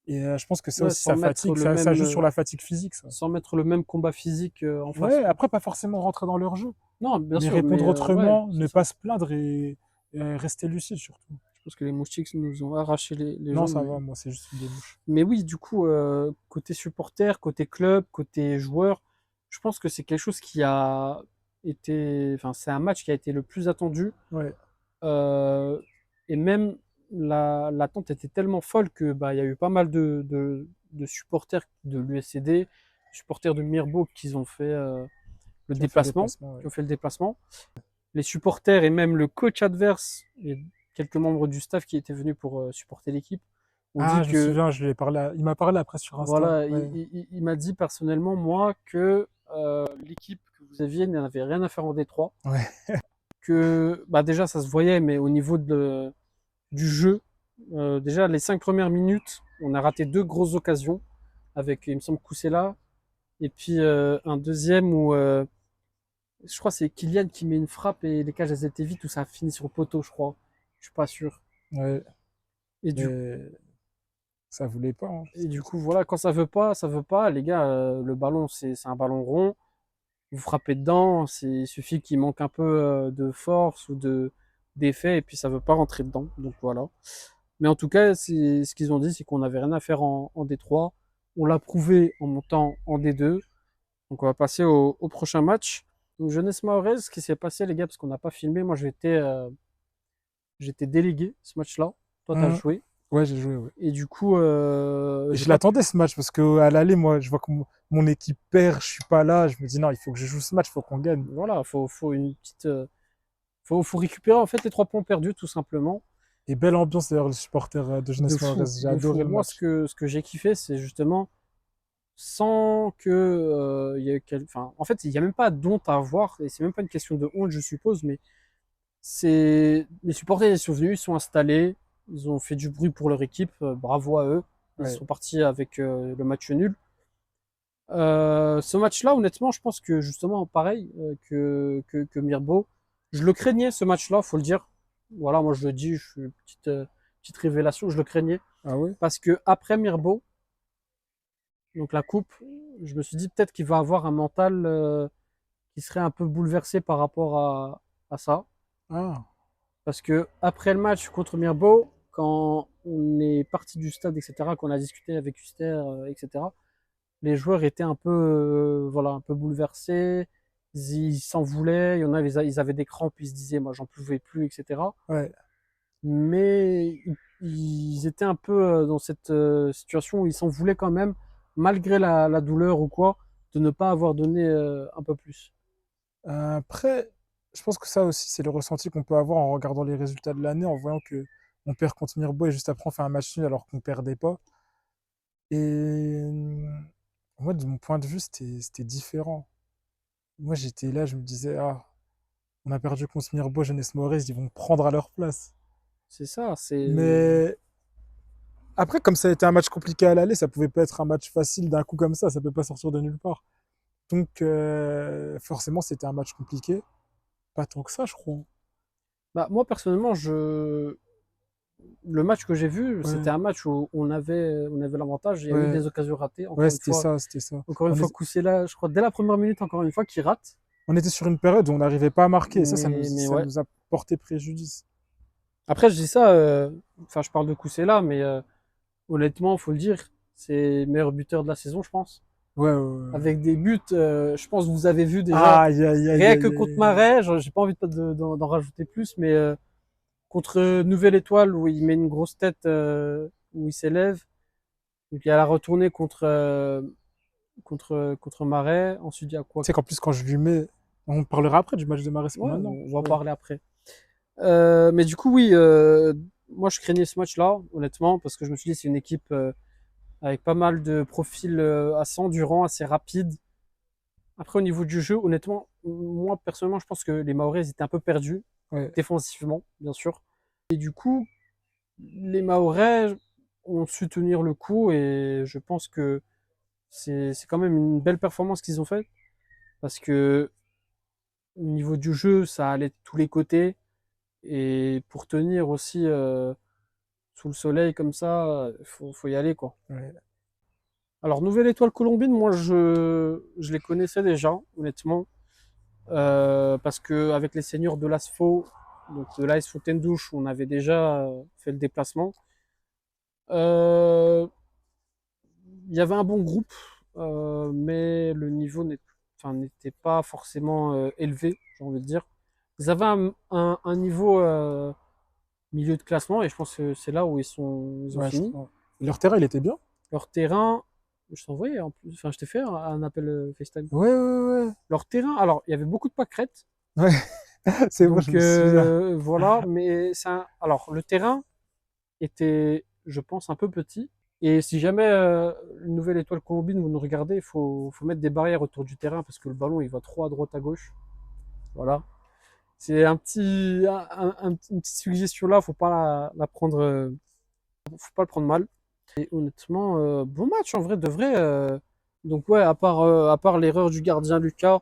Et je pense que ça Ouais, aussi, ça fatigue, ça joue sur la fatigue physique, ça. sans mettre le même combat physique en face, Ouais, quoi. après, pas forcément rentrer dans leur jeu, Non, bien mais sûr, mais répondre ouais, autrement, c'est ne ça. pas se plaindre et rester lucide surtout. Je pense que les moustiques nous ont arraché les Non, jambes, ça va, moi, c'est juste une démouche. mais oui, du coup, côté supporter, côté club, côté joueur, je pense que c'est quelque chose qui a été, enfin, c'est un match qui a été le plus attendu. Ouais. Euh, et même l'attente était tellement folle que bah il y a eu pas mal de supporters de l'USCD, supporters de Mirbeau qui ont fait le Qui ont fait le déplacement, déplacement, qui ouais. ont fait le déplacement. Les supporters et même le coach adverse et quelques membres du staff qui étaient venus pour supporter l'équipe ont dit Ah, je me que souviens, il m'a parlé après sur Insta. voilà, Ouais. il m'a dit personnellement moi que l'équipe que vous aviez n'avait rien à faire en Détroit, Ouais. que bah déjà ça se voyait, mais au niveau du jeu. Déjà, les 5 premières minutes, on a raté 2 grosses occasions avec, il me semble, Koussela. Et puis un deuxième où je crois que c'est Kylian qui met une frappe et les cages elles étaient vides où ça a fini sur le poteau, je crois. Je suis pas sûr. Ouais. Et du, Mais ça voulait pas, hein. et du coup, voilà, quand ça veut pas, ça veut pas. Les gars, le ballon, c'est un ballon rond. Vous frappez dedans, il suffit qu'il manque un peu de force ou d'effet et puis ça veut pas rentrer dedans. Donc voilà. Mais en tout cas, ce qu'ils ont dit, c'est qu'on n'avait rien à faire en D3. On l'a prouvé en montant en D2. Donc on va passer au prochain match. Donc Jeunesse Mahoraise, ce qui s'est passé les gars, parce qu'on n'a pas filmé, moi j'étais délégué ce match-là. Toi t'as Hum. joué. Ouais, j'ai joué, ouais. Et du coup, Et j'ai je pas pu. l'attendais ce match parce que à l'aller, moi, je vois que mon équipe perd, je suis pas là. Je me dis non, il faut que je joue ce match, il faut qu'on gagne. Voilà, faut une petite. Faut récupérer en fait les 3 points perdus tout simplement. Et belle ambiance d'ailleurs, les supporters de De Jeunesse fou, Mahoraise. J'ai de fou. adoré le Moi, match. ce que j'ai kiffé, c'est justement sans que il y ait enfin, en fait, il n'y a même pas d'honte à avoir, et c'est même pas une question de honte, je suppose, mais c'est les supporters ils sont venus, ils sont installés, ils ont fait du bruit pour leur équipe, bravo à eux. Ils Ouais. sont partis avec le match nul. Ce match-là, honnêtement, je pense que justement, pareil que Mirbeau, je le craignais ce match-là, faut le dire. Voilà, moi je le dis, je suis une petite révélation, je le craignais Ah ouais? parce que après Mirbeau, donc la coupe, je me suis dit peut-être qu'il va avoir un mental qui serait un peu bouleversé par rapport à ça. Ah. Parce que après le match contre Mirbeau, quand on est parti du stade, etc., qu'on a discuté avec Huster, etc., les joueurs étaient un peu, voilà, un peu bouleversés. Ils s'en voulaient. Il y en a, ils avaient des crampes, ils se disaient, moi, j'en pouvais plus, etc. Ouais. Mais ils étaient un peu dans cette situation où ils s'en voulaient quand même, malgré la douleur ou quoi, de ne pas avoir donné un peu plus. Après, je pense que ça aussi, c'est le ressenti qu'on peut avoir en regardant les résultats de l'année, en voyant que on perd contre Mirbeau et juste après on fait un match nul alors qu'on perdait pas. Et moi, de mon point de vue, c'était différent. Moi, j'étais là, je me disais, ah, on a perdu contre Mirbeau, Jeunesse Maurice, ils vont prendre à leur place. C'est ça, c'est. Mais après, comme ça a été un match compliqué à l'aller, ça pouvait pas être un match facile d'un coup comme ça peut pas sortir de nulle part. Donc, forcément, c'était un match compliqué. Pas tant que ça, je crois. Bah, moi, personnellement, le match que j'ai vu, c'était Ouais, un match où on avait l'avantage. Il y a eu ouais, des occasions ratées. ouais, c'était ça, c'était ça. Encore une On, fois, est- Koussela, je crois, dès la première minute, encore une fois, qui rate. on était sur une période où on n'arrivait pas à marquer, et Mais ça ouais. nous a porté préjudice. Après, je dis ça, enfin, je parle de Koussela, mais honnêtement, faut le dire, c'est le meilleur buteur de la saison, je pense. Ouais, ouais, ouais. Avec des buts, je pense que vous avez vu déjà, Aïe, aïe, aïe, rien que aïe, contre aïe. Marais, j'ai pas envie d'en rajouter plus, mais contre Nouvelle Étoile, où il met une grosse tête, où il s'élève. Donc il y a la retournée contre Marais. Ensuite, il y a quoi? Tu sais qu'en plus, quand je lui mets, on parlera après du match de Marais, c'est pas Ouais, maintenant. on va en Ouais. parler après. Mais du coup, oui, moi je craignais ce match-là, honnêtement, parce que je me suis dit c'est une équipe avec pas mal de profils assez endurants, assez rapides. Après, au niveau du jeu, honnêtement, moi, personnellement, je pense que les Mahorais étaient un peu perdus, Ouais, défensivement, bien sûr. Et du coup, les Mahorais ont su tenir le coup et je pense que c'est quand même une belle performance qu'ils ont faite parce que au niveau du jeu, ça allait de tous les côtés et pour tenir aussi sous le soleil comme ça, faut y aller quoi. ouais. Alors, Nouvelle Étoile Colombine, moi je les connaissais déjà, honnêtement, parce que avec les seigneurs de l'ASFO, donc de l'AS Fontaine-Douche, on avait déjà fait le déplacement. Euh, Il y avait un bon groupe, mais le niveau n'était pas forcément élevé, j'ai envie de dire. Ils avaient un niveau milieu de classement et je pense que c'est là où ils ont Ouais, je fini. crois. Leur terrain, il était bien? Leur terrain, je t'envoyais en plus, enfin je t'ai fait un appel FaceTime. Ouais, ouais, Leur terrain, alors il y avait beaucoup de pâquerettes, ouais. Ouais, c'est bon, je donc me souviens. voilà, mais ça, alors le terrain était, je pense, un peu petit. Et si jamais une nouvelle étoile colombine, vous nous regardez, il faut mettre des barrières autour du terrain parce que le ballon il va trop à droite à gauche. Voilà. C'est une petite suggestion là, faut pas la prendre, faut pas le prendre mal. Et honnêtement, bon match en vrai de vrai. Donc ouais, à part l'erreur du gardien Lucas,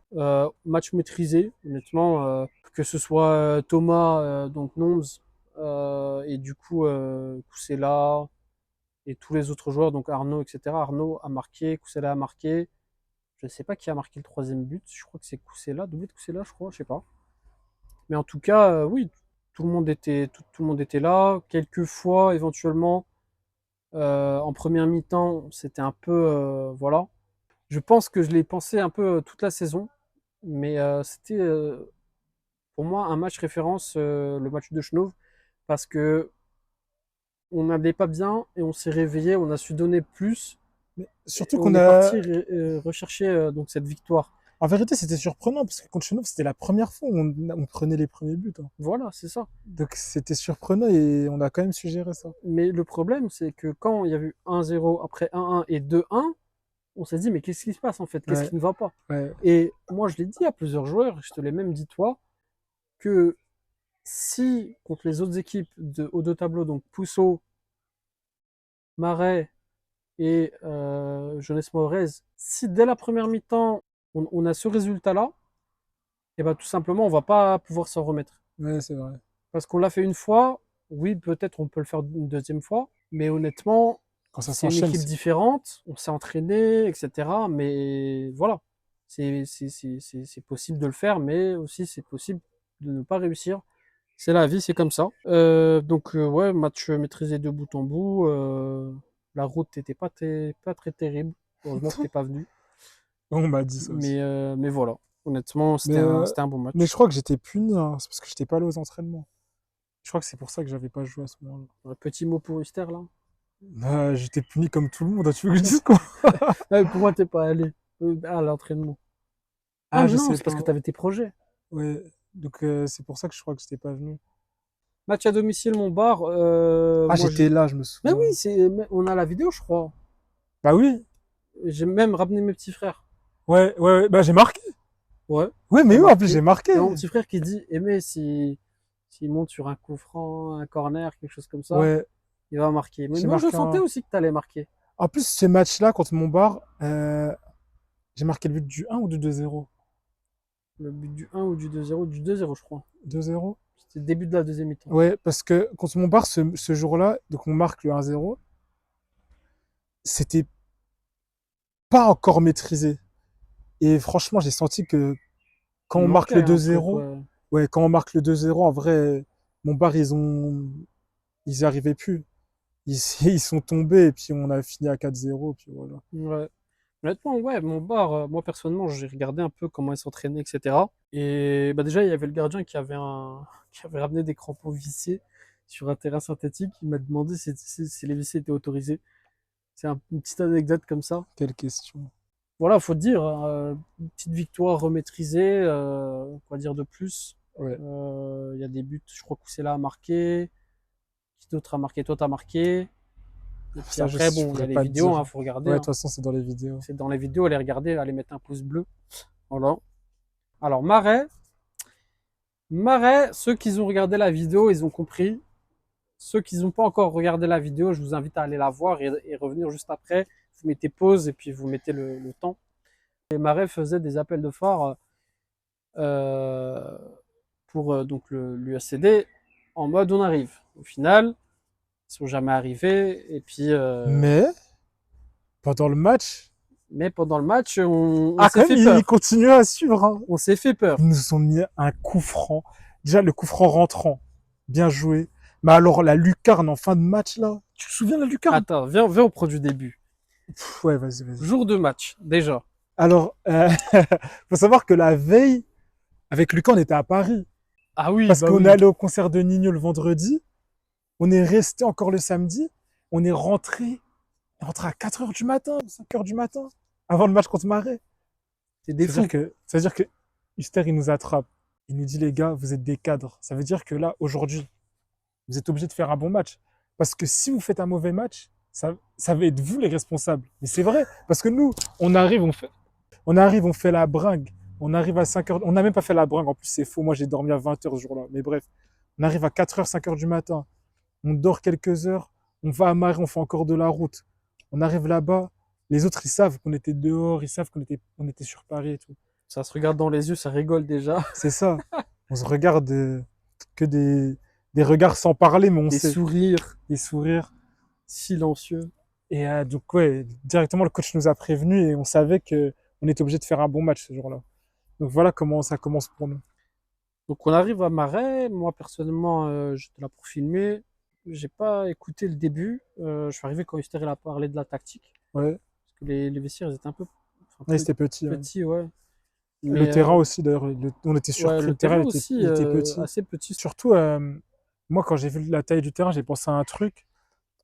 match maîtrisé. Honnêtement, que ce soit Thomas, donc Noms, et du coup Koussela et tous les autres joueurs, donc Arnaud, etc. Arnaud a marqué, Koussela a marqué. Je ne sais pas qui a marqué le troisième but. Je crois que c'est Koussela, doublé de Koussela, je crois, je sais pas. Mais en tout cas, oui, tout le monde était là. Quelques fois, éventuellement, en première mi-temps, c'était un peu, voilà. Je pense que je l'ai pensé un peu toute la saison, mais c'était pour moi un match référence, le match de Chenauve, parce que on n'allait pas bien et on s'est réveillé, on a su donner plus Mais et surtout on qu'on est parti a. rechercher donc cette victoire. En vérité, c'était surprenant parce que contre Chenov, c'était la première fois où on prenait les premiers buts, hein. Voilà, c'est ça. Donc c'était surprenant et on a quand même su gérer ça. Mais le problème, c'est que quand il y a eu 1-0, après 1-1 et 2-1, on s'est dit, mais qu'est-ce qui se passe en fait? Qu'est-ce Ouais, qui ne va pas? ouais, Et moi, je l'ai dit à plusieurs joueurs, je te l'ai même dit toi, que si contre les autres équipes de haut de tableau, donc Pouceau, Marais et Jeunesse Maurez, si dès la première mi-temps, on a ce résultat-là, et ben tout simplement, on va pas pouvoir s'en remettre. ouais, c'est vrai. Parce qu'on l'a fait une fois, oui, peut-être on peut le faire une deuxième fois, mais honnêtement, Quand ça c'est une s'enchaîne, équipe c'est. différente, on s'est entraîné, etc. Mais voilà, c'est possible de le faire, mais aussi c'est possible de ne pas réussir. C'est la vie, c'est comme ça. Donc ouais, match maîtrisé de bout en bout. La route n'était pas très terrible. Heureusement que t'es pas venu. On m'a dit ça aussi. Mais voilà, honnêtement, Mais, c'était un bon mais je match. crois que j'étais puni, hein. C'est parce que j'étais pas allé aux entraînements. Je crois que c'est pour ça que j'avais pas joué à ce moment-là. Un petit mot pour Huster là. Bah, j'étais puni comme tout le monde, hein. Tu veux que je dise quoi? Ah, pour moi, t'es pas allé à l'entraînement. Ah Ah, je non, sais c'est parce que pas. t'avais tes projets. Ouais. Donc c'est pour ça que je crois que j'étais pas venu. Match à domicile, mon bar. Ah, j'étais là, je me Mais oui, souviens. on a la vidéo, je crois. Bah oui. J'ai même ramené mes petits frères. Ouais, ouais, ouais. Bah j'ai marqué. Ouais, Ouais, mais t'as oui, en plus j'ai marqué. marqué. Et mon petit frère qui dit, Aimé, s'il monte sur un coup franc, un corner, quelque chose comme ça, Ouais, il va marquer. Mais j'ai moi, je marqué sentais un. aussi que t'allais marquer. En plus, ce match-là contre Montbar, j'ai marqué le but du 1 ou du 2-0? Le but du 1 ou du 2-0, du 2-0, je crois. 2-0? C'était le début de la deuxième mi-temps. Ouais, parce que contre Montbar, ce jour-là, donc on marque le 1-0, c'était pas encore maîtrisé. Et franchement, j'ai senti que quand Il on marque manquait le un truc, 2-0, ouais. ouais, quand on marque le 2-0, en vrai, Montbar, ils y arrivaient plus. Ils, ils sont tombés et puis on a fini à 4-0, puis voilà. Ouais. Honnêtement, ouais, mon bar, moi personnellement, j'ai regardé un peu comment il s'entraînait, etc. Et bah déjà, il y avait le gardien qui avait ramené des crampons vissés sur un terrain synthétique. Il m'a demandé si les vissés étaient autorisés. C'est une petite anecdote comme ça. Quelle question. Voilà, faut dire, une petite victoire remaîtrisée, quoi dire de plus. Ouais, Il y a des buts, je crois que c'est là à marquer. Qui d'autre a marqué? Toi, t'as marqué. Et puis ça, après, je bon, il y a pourrais les pas te vidéos, dire. hein, faut regarder. Ouais, de toute Hein. façon, c'est dans les vidéos. C'est dans les vidéos, allez regarder, allez mettre un pouce bleu. Voilà. Alors, Marais, ceux qui ont regardé la vidéo, ils ont compris. Ceux qui n'ont pas encore regardé la vidéo, je vous invite à aller la voir et revenir juste après. Vous mettez pause et puis vous mettez le temps. Et Marais faisait des appels de phare euh, pour donc l'USCD en mode on arrive. Au final, ils sont jamais arrivés. Et puis, Mais, pendant le match, mais pendant le match, on ah, s'est quand même, fait ils peur. continuent à suivre, hein. On s'est fait peur. Ils nous ont mis un coup franc. Déjà, le coup franc rentrant. Bien joué. Mais alors, la lucarne en fin de match, là. Tu te souviens de la lucarne? Attends, viens au produit du début. Ouais, vas-y, vas-y. Jour de match, déjà. Alors, faut savoir que la veille, avec Lucas, on était à Paris. Ah oui, Parce bah qu'on est oui. allé au concert de Nino le vendredi. On est resté encore le samedi. On est rentré à 4 heures du matin, 5 heures du matin, avant le match contre Marais. C'est des fous. Ça veut dire que Huster, il nous attrape. Il nous dit, les gars, vous êtes des cadres. Ça veut dire que là, aujourd'hui, vous êtes obligés de faire un bon match. Parce que si vous faites un mauvais match, ça va être vous les responsables. Mais c'est vrai. Parce que nous, on fait la bringue. On arrive à 5 heures. On n'a même pas fait la bringue. En plus, c'est faux. Moi, j'ai dormi à 20 heures ce jour-là. Mais bref. On arrive à 4 heures, 5 heures du matin. On dort quelques heures. On va à Marais, on fait encore de la route. On arrive là-bas. Les autres, ils savent qu'on était dehors. Ils savent on était sur Paris et tout. Ça se regarde dans les yeux, ça rigole déjà. C'est ça. On se regarde que des regards sans parler, mais on Des sait. sourires Des sourires. silencieux. Et donc, ouais, directement, le coach nous a prévenus et on savait que on était obligé de faire un bon match ce jour-là. Donc voilà comment ça commence pour nous. Donc on arrive à Marais. Moi personnellement, j'étais là pour filmer. J'ai pas écouté le début. Je suis arrivé quand Huster il a parlé de la tactique. Ouais, Parce que les vestiaires ils étaient un ouais peu c'était petit. Ouais. petits, ouais. Le Mais terrain aussi, d'ailleurs, on était ouais, surpris. le Le terrain, terrain aussi il était petit. assez petit. Surtout, moi, quand j'ai vu la taille du terrain, j'ai pensé à un truc.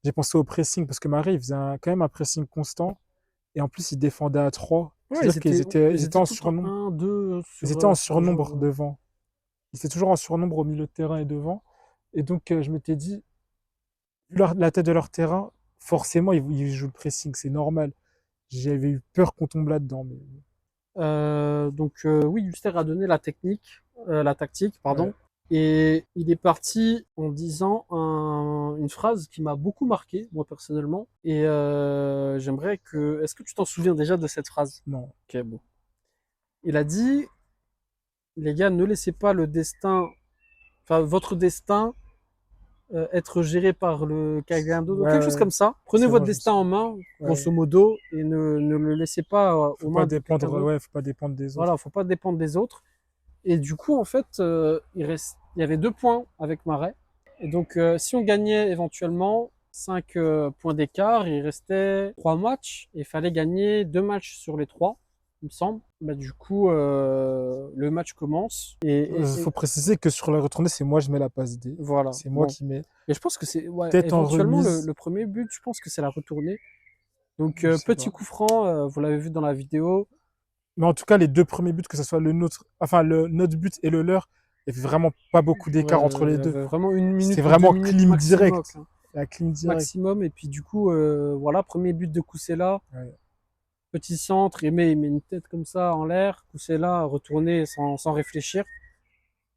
J'ai pensé au pressing parce que Marais, il faisait quand même un pressing constant. Et en plus, ils défendaient à 3. Ouais, C'est-à-dire ils ils étaient étaient en tout le temps surnombre. un, deux Ils étaient en sur un joueur. surnombre devant. Ils étaient toujours en surnombre au milieu de terrain et devant. Et donc, je m'étais dit, vu la tête de leur terrain, forcément, ils jouent le pressing, c'est normal. J'avais eu peur qu'on tombe là-dedans. Mais... Donc oui, Huster a donné la tactique, Ouais. pardon. Et il est parti en disant une phrase qui m'a beaucoup marqué, moi personnellement. Et j'aimerais que... Est-ce que tu t'en souviens déjà de cette phrase? Non. Ok, bon. Il a dit, les gars, ne laissez pas le destin, enfin votre destin être géré par le quelqu'un d'autre, Ouais, quelque chose ouais. comme ça. Prenez C'est votre bon, je me destin en souviens. main, Ouais. grosso modo, et ne le laissez pas Faut aux pas mains de quelqu'un dépendre, d'autre. ouais, faut pas dépendre des autres. Voilà, faut pas dépendre des autres. Et du coup, en fait, il y avait 2 points avec Marais. Et donc, si on gagnait éventuellement 5 points d'écart, il restait 3 matchs. Et il fallait gagner 2 matchs sur les 3, il me semble. Bah, du coup, le match commence. Faut préciser que sur la retournée, c'est moi, je mets la passe D. Voilà. C'est moi Bon. qui mets Et je pense que c'est, ouais, tête en éventuellement, remise. le premier but, je pense que c'est la retournée. Donc, Je sais petit pas. coup franc, vous l'avez vu dans la vidéo. Mais en tout cas, les deux premiers buts, que ce soit le nôtre, enfin, notre but et le leur, il y avait vraiment pas beaucoup d'écart entre Ouais, il les y deux. avait vraiment 1 minute C'était ou deux vraiment minutes clim maximum, direct. hein. La clim direct. Maximum. Et puis, du coup, voilà, premier but de Koussela. Ouais. Petit centre, il met une tête comme ça en l'air. Koussela retourné sans réfléchir.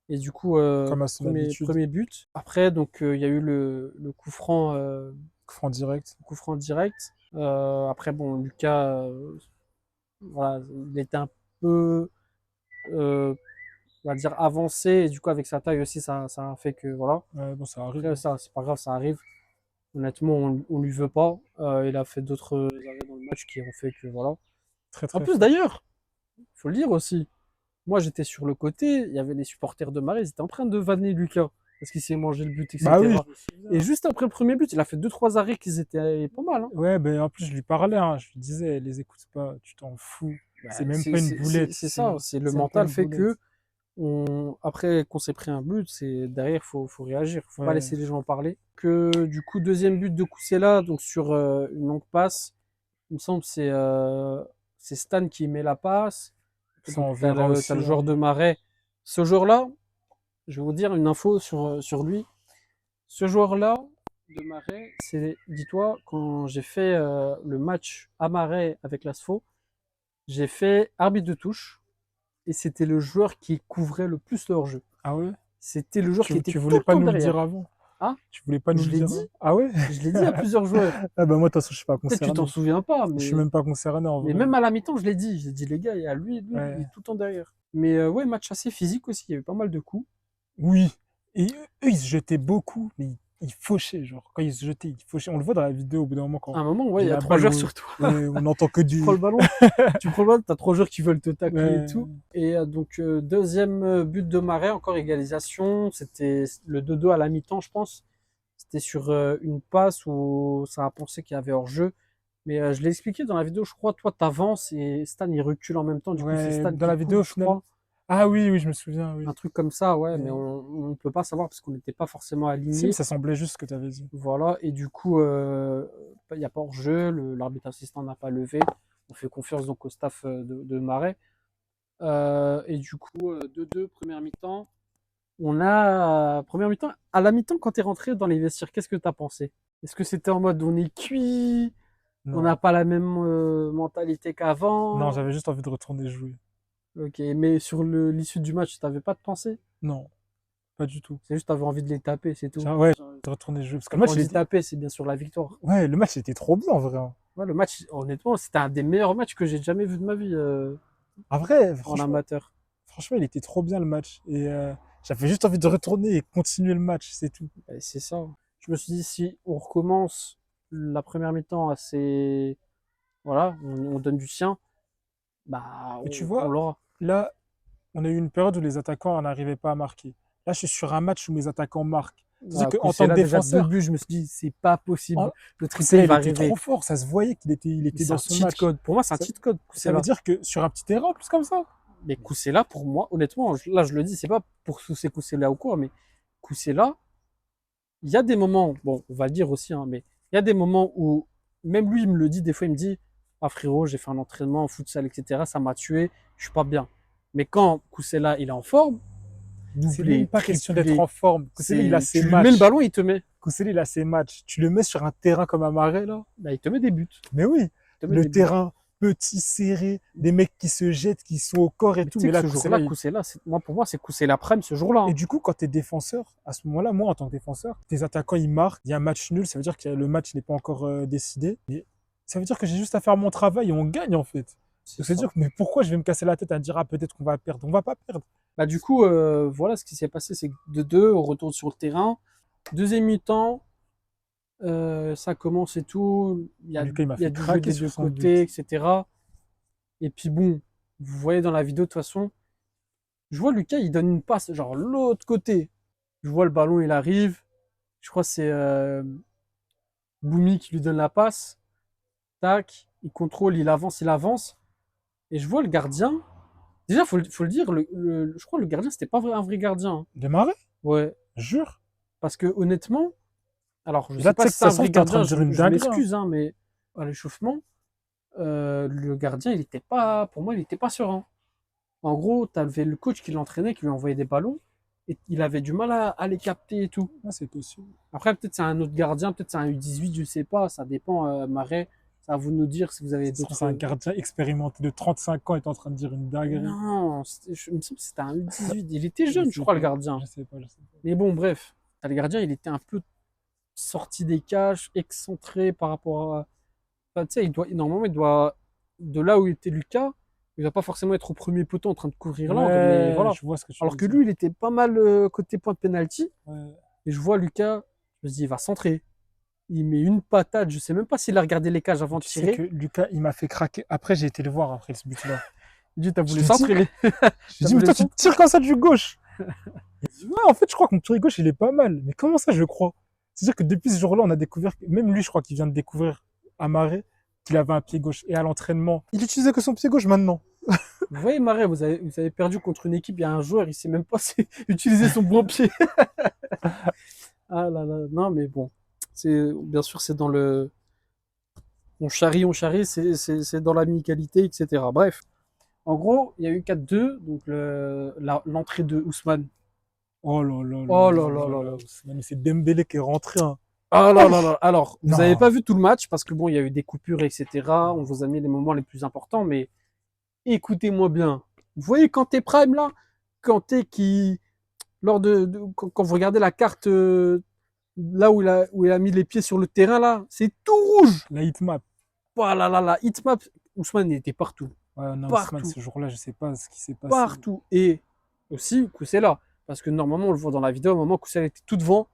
Et du coup, Comme à son habitude. premier but. Après, donc, il y a eu le Franc direct. coup franc direct. Après, bon, Lucas, voilà, il était un peu, euh, on va dire, avancé. Et du coup, avec sa taille aussi, ça a fait que, voilà. Ouais, bon, ça arrive, Après, hein. ça, c'est pas grave, ça arrive. Honnêtement, on lui veut pas. Il a fait d'autres arrêts dans le match qui ont fait que, voilà. Très, En très plus, fort. d'ailleurs, faut le dire aussi. Moi, j'étais sur le côté, il y avait les supporters de Marais, ils étaient en train de vanner Lucas parce qu'il s'est mangé le but, Bah oui, etc. je me Et souviens. juste après le premier but, il a fait 2, 3 arrêts qui étaient pas mal, hein. Ouais, ben en plus, je lui parlais, hein. Je lui disais, les écoute pas, tu t'en fous. Bah, C'est même pas une boulette. c'est ça, c'est le C'est même pas mental une fait boulette. que après qu'on s'est pris un but, c'est derrière faut réagir, faut pas Ouais, laisser les gens parler. Que du coup deuxième but de Koussela, donc sur une longue passe, il me semble que c'est Stan qui met la passe. ça Donc on t'as verra t'as aussi, le hein. joueur de Marais. Ce joueur-là, je vais vous dire une info sur lui. Ce joueur-là de Marais, c'est, dis-toi, quand j'ai fait le match à Marais avec l'ASFO, j'ai fait arbitre de touche. et c'était le joueur qui couvrait le plus le hors-jeu. Ah ouais? C'était le joueur qui était Tu tout voulais le pas temps nous le dire derrière. avant? Ah, Tu voulais pas nous je le l'ai dire dit, avant? Ah ouais? je l'ai dit à plusieurs joueurs. Ah bah moi, de toute façon, je suis pas Peut-être tu t'en concerné. souviens pas, Je suis mais même pas concerné en vrai. même à la mi-temps, je l'ai dit. J'ai dit, les gars, il y a lui, il est Ouais. tout le temps derrière. Mais ouais, match assez physique aussi. Il y avait pas mal de coups. Oui. Et eux, ils se jetaient beaucoup, mais ils fauchaient, genre. Quand ils se jetaient, ils fauchaient. On le voit dans la vidéo au bout d'un moment À quand un moment, ouais, il il y y a a la 3 balle joueurs où sur toi. ouais, on n'entend que Tu prends du. le ballon, t'as 3 joueurs qui veulent te tacler et Ouais. tout. Et donc, deuxième but de Marais, encore égalisation. C'était le 2-2 à la mi-temps, je pense. C'était sur une passe où ça a pensé qu'il y avait hors-jeu. Mais je l'ai expliqué dans la vidéo, je crois. Toi, t'avances et Stan, il recule en même temps. Du coup, c'est Ouais, Stan dans qui la vidéo, au coupe, je final. crois. Ah oui, oui, je me souviens, Un oui. truc comme ça, ouais. Mais Ouais. on ne peut pas savoir parce qu'on n'était pas forcément Si, mais alignés. ça semblait juste ce que tu avais dit. Voilà. Et du coup, il n'y a pas hors-jeu. L'arbitre assistant n'a pas levé. On fait confiance donc au staff de Marais. Et du coup, 2-2, première mi-temps. On a, première mi-temps, à la mi-temps, quand tu es rentré dans les vestiaires, qu'est-ce que tu as pensé? Est-ce que c'était en mode on est cuit, on n'a Non. pas la même mentalité Non, qu'avant? j'avais juste envie de retourner jouer. Ok, mais sur l'issue du match, tu n'avais pas de pensée? Non, pas du tout. C'est juste tu avais envie de les taper, c'est tout. Ouais, j'ai envie de retourner jouer. Parce que Et le quand match, on il dit était. taper, c'est bien sûr la victoire. Ouais, le match, il était trop bien en vrai, hein. Ouais, le match, honnêtement, c'était un des meilleurs matchs que j'ai jamais vu de ma vie En vrai, en franchement, amateur. franchement, il était trop bien le match. Et j'avais juste envie de retourner et continuer le match, c'est tout. Et c'est ça. Je me suis dit, si on recommence la première mi-temps assez. Voilà, on donne du sien, bah, Mais tu on vois, l'aura. là, on a eu une période où les attaquants n'arrivaient pas à marquer. Là, je suis sur un match où mes attaquants marquent. C'est-à-dire Ah, qu'en tant que Koussela, déjà, deux défenseur, buts, je me suis dit, c'est pas possible. en... Le triplé, Koussela, il il va était trop arriver. fort. Ça se voyait il Mais était c'est dans un son cheat match. code. Pour moi, c'est un Ça, cheat code, ça veut Koussela. dire que sur un petit terrain, en plus comme ça. Mais Koussela, pour moi, honnêtement, là, je le dis, c'est pas pour soucier Koussela ou quoi, mais Koussela, il y a des moments, bon, on va le dire aussi, hein, mais il y a des moments où, même lui, il me le dit, des fois, il me dit, ah frérot, j'ai fait un entraînement en futsal, etc., ça m'a tué, je suis pas bien. Mais quand Koussela, il est en forme, C'est même doublé, pas question d'être triplé, en forme. Koussela, il a c'est, ses tu lui mets le matchs. ballon, il te met, Koussela, il a ses matchs. Tu le mets sur un terrain comme un marais, là. bah, il te met des buts. Mais oui, Il te met le des buts. terrain petit, serré, des mecs qui se jettent, qui sont au corps et Mais tu tout. sais Mais que là, ce Koussela, jour-là, Koussela, moi, pour moi, c'est Koussela Prime ce jour-là, et hein. du coup, quand tu es défenseur, à ce moment-là, moi, en tant que défenseur, tes attaquants, ils marquent, il y a un match nul, ça veut dire que le match n'est pas encore décidé. Mais ça veut dire que j'ai juste à faire mon travail et on gagne, en fait. C'est Donc, ça veut ça. dire, mais pourquoi je vais me casser la tête à dire, ah, peut-être qu'on va perdre? On va pas perdre. Bah, du coup, voilà ce qui s'est passé, c'est que de deux, on retourne sur le terrain. Deuxième mi-temps, ça commence et tout. Lucas, il m'a Il y a fait du jeu craquer des sur deux son côtés, but. etc. Et puis bon, vous voyez dans la vidéo, de toute façon, je vois Lucas, il donne une passe, genre l'autre côté. Je vois le ballon, il arrive. Je crois que c'est Boumi qui lui donne la passe. Tac, il contrôle, il avance, il avance. Et je vois le gardien. Déjà, faut le dire, je crois que le gardien, c'était pas un vrai gardien, hein. De marais? Ouais, Jure. parce que honnêtement, alors je Et sais là, tu pas sais si que c'est ça un sent vrai que t'es en train gardien, de dire une je dinguerie, hein. m'excuse, hein, mais à l'échauffement, le gardien, il était pas, pour moi, il était pas serein. En gros, t'avais le coach qui l'entraînait, qui lui envoyait des ballons, et il avait du mal à les capter et tout. Ah, c'est possible. Après, peut-être c'est un autre gardien, peut-être c'est un U18, je sais pas, ça dépend, Marais. C'est à vous de nous dire si vous avez Ça se trouve, c'est un d'autres. gardien expérimenté de 35 ans est en train de dire une dinguerie. Non, il me semble que c'était un U18. Il était Je jeune, je sais crois, le pas. gardien. Je sais pas, je sais pas. Mais bon, bref. Le gardien, il était un peu sorti des cages, excentré par rapport à. Enfin, tu sais, normalement, il doit, de là où était Lucas, il doit pas forcément être au premier poteau en train de couvrir l'angle, mais Ouais, voilà. je vois ce que tu Alors veux que dire. lui, il était pas mal côté point de penalty, Ouais. et je vois Lucas, je me dis, il va centrer. Il met une patate, je sais même pas s'il a regardé les cages Et avant de tu sais que tirer. Lucas, il m'a fait craquer. Après, j'ai été le voir après ce but-là. Il dit, t'as Je voulu lui dis, centrer. je lui T'as dis, mais voulu toi, tu centrer. tires comme ça du gauche. Il dit, ouais, en fait, je crois que mon pied gauche, il est pas mal. Mais comment ça, je crois? C'est-à-dire que depuis ce jour-là, on a découvert, même lui, je crois qu'il vient de découvrir à Marais qu'il avait un pied gauche. Et à l'entraînement, il utilisait que son pied gauche maintenant. Vous voyez, Marais, vous avez perdu contre une équipe, il y a un joueur, il sait même pas utiliser son bon pied. Ah là là, non, mais bon. Bien sûr, c'est dans le, on charrie, c'est dans l'amicalité, etc. Bref. En gros, il y a eu 4-2, donc l'entrée de Ousmane. Oh là là là Oh là là là là là là. là. Ousmane, c'est Dembélé qui est rentré, hein. Ah là Oh là là. Alors, vous n'avez non. pas vu tout le match parce que bon, il y a eu des coupures, etc. On vous a mis les moments les plus importants, mais écoutez-moi bien. Vous voyez Kanté Prime là? Kanté qui, quand vous regardez la carte là où il a mis les pieds sur le terrain là, c'est tout rouge. La hitmap. Voilà, la hitmap, Ousmane il était partout. Ouais, non, Ousmane, Partout. ce jour-là, je sais pas ce qui s'est passé. Partout. Et aussi Koussela. Parce que normalement, on le voit dans la vidéo, à un moment, Koussela était tout devant.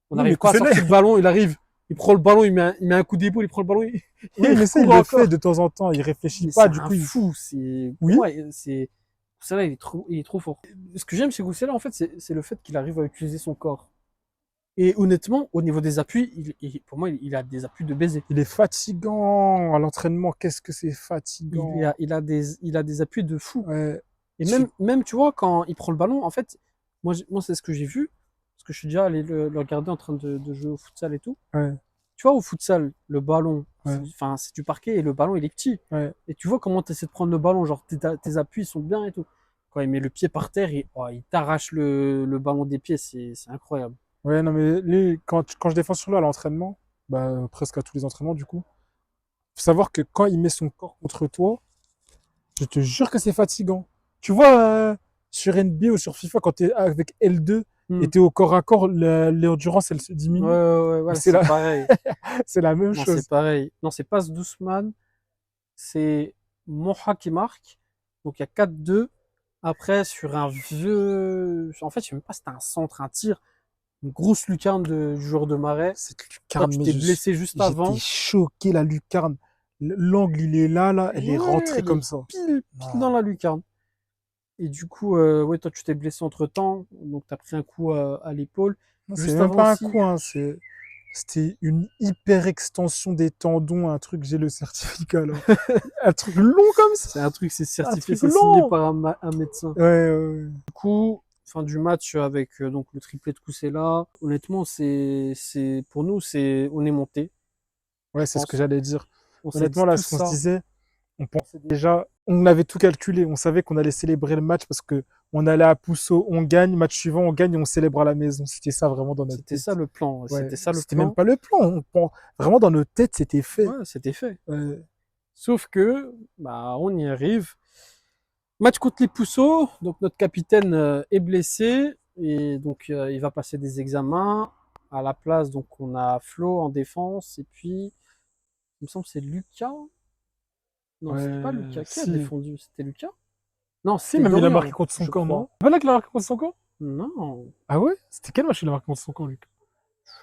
On Oui, n'arrive mais pas à Koussela, sortir le ballon, il arrive. Il prend le ballon, il met un coup d'épaule, il prend le ballon, oui, il mais ça, il recourt le encore. fait de temps en temps, il réfléchit Mais pas, c'est du un coup, fou. C'est, pour oui, moi, c'est, Koussela, il est trop fort. Ce que j'aime chez Koussela, en fait, c'est le fait qu'il arrive à utiliser son corps. Et honnêtement, au niveau des appuis, pour moi, il a des appuis de baiser. il est fatigant à l'entraînement, qu'est-ce que c'est Il fatigant. il a des appuis de fou. Ouais, Et je suis- même, tu vois, quand il prend le ballon, en fait, moi c'est ce que j'ai vu, parce que je suis déjà allé le regarder en train de jouer au futsal et tout. ouais, Tu vois, au futsal, le ballon, ouais, c'est du parquet et le ballon, il est petit. ouais. Et tu vois comment tu essaies de prendre le ballon, genre tes appuis sont bien et tout. Quand il met le pied par terre, il t'arrache le ballon des pieds, c'est incroyable. Ouais, non, mais lui, quand je défends sur lui à l'entraînement, bah, presque à tous les entraînements, du coup, faut savoir que quand il met son corps contre toi, je te jure que c'est fatigant. Tu vois, sur NBA ou sur FIFA, quand t'es avec L2 et Hmm. t'es au corps à corps, l'endurance, elle se Ouais, diminue. ouais, Mais ouais, c'est pareil. c'est la même Non, c'est chose. pareil. Non, c'est pas Doucement, c'est Moha qui marque. Donc il y a 4-2. Après, sur un vieux. En fait, je sais même pas si c'était un centre, un tir. Une grosse lucarne du joueur de Marais. Cette Toi, lucarne, tu mais t'es blessé juste j'étais avant. choqué, la lucarne. L'angle, il est là, elle est Ouais, rentrée elle comme est ça. pile dans Non, la lucarne. Et du coup, ouais, toi, tu t'es blessé entre temps. Donc, tu as pris un coup à l'épaule. non, c'est Juste même avant pas un aussi. coup, hein, c'était une hyper extension des tendons, un truc, j'ai le certificat là. Un truc long comme ça, C'est un truc, c'est un certifié, truc c'est signé long. par un médecin. Ouais, ouais, ouais. Du coup, fin du match avec donc le triplé de Koussela. Honnêtement, pour nous, on est monté, Ouais, je c'est ce que pense. j'allais dire. On s'est Honnêtement, dit là, tout ce qu'on se ça. disait, on pensait déjà, on avait tout calculé. On savait qu'on allait célébrer le match parce que on allait à Pouceau, on gagne, match suivant, on gagne et on célèbre à la maison. C'était ça vraiment dans notre C'était ça tête. le plan. Ouais, C'était ça le c'était même plan. pas le plan. Vraiment dans notre tête, c'était fait. Ouais, c'était fait. Ouais, Sauf que, bah, on y arrive. Match contre les Pousseaux. Donc, notre capitaine est blessé. Et donc, il va passer des examens. À la place, donc, on a Flo en défense. Et puis, il me semble que c'est Lucas. Non, c'était pas ouais, Lucas. Qui a si. défendu? C'était Lucas? Non, Si, c'était même il a marqué Dorian, contre son je camp, crois. non? C'est pas là qu'il a marqué contre son camp? Non, Ah ouais? C'était quel match il a marqué contre son camp, Luc?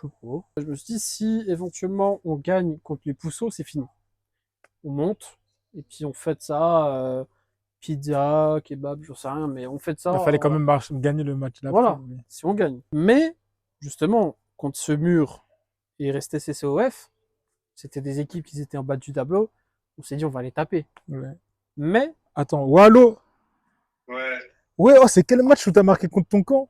je sais pas. Je me suis dit, si éventuellement on gagne contre les Pousseaux, c'est fini. On monte. Et puis, on fait ça. Pizza, kebab, je sais rien, mais on fait ça. Il fallait quand même gagner le match d'après. Voilà, si on gagne. Mais, justement, contre ce mur et restait CCOF, c'était des équipes qui étaient en bas du tableau. On s'est dit, on va les taper. Ouais. Mais, Attends, Wallo! Ouais. Ouais, oh, c'est quel match où t'as marqué contre ton camp?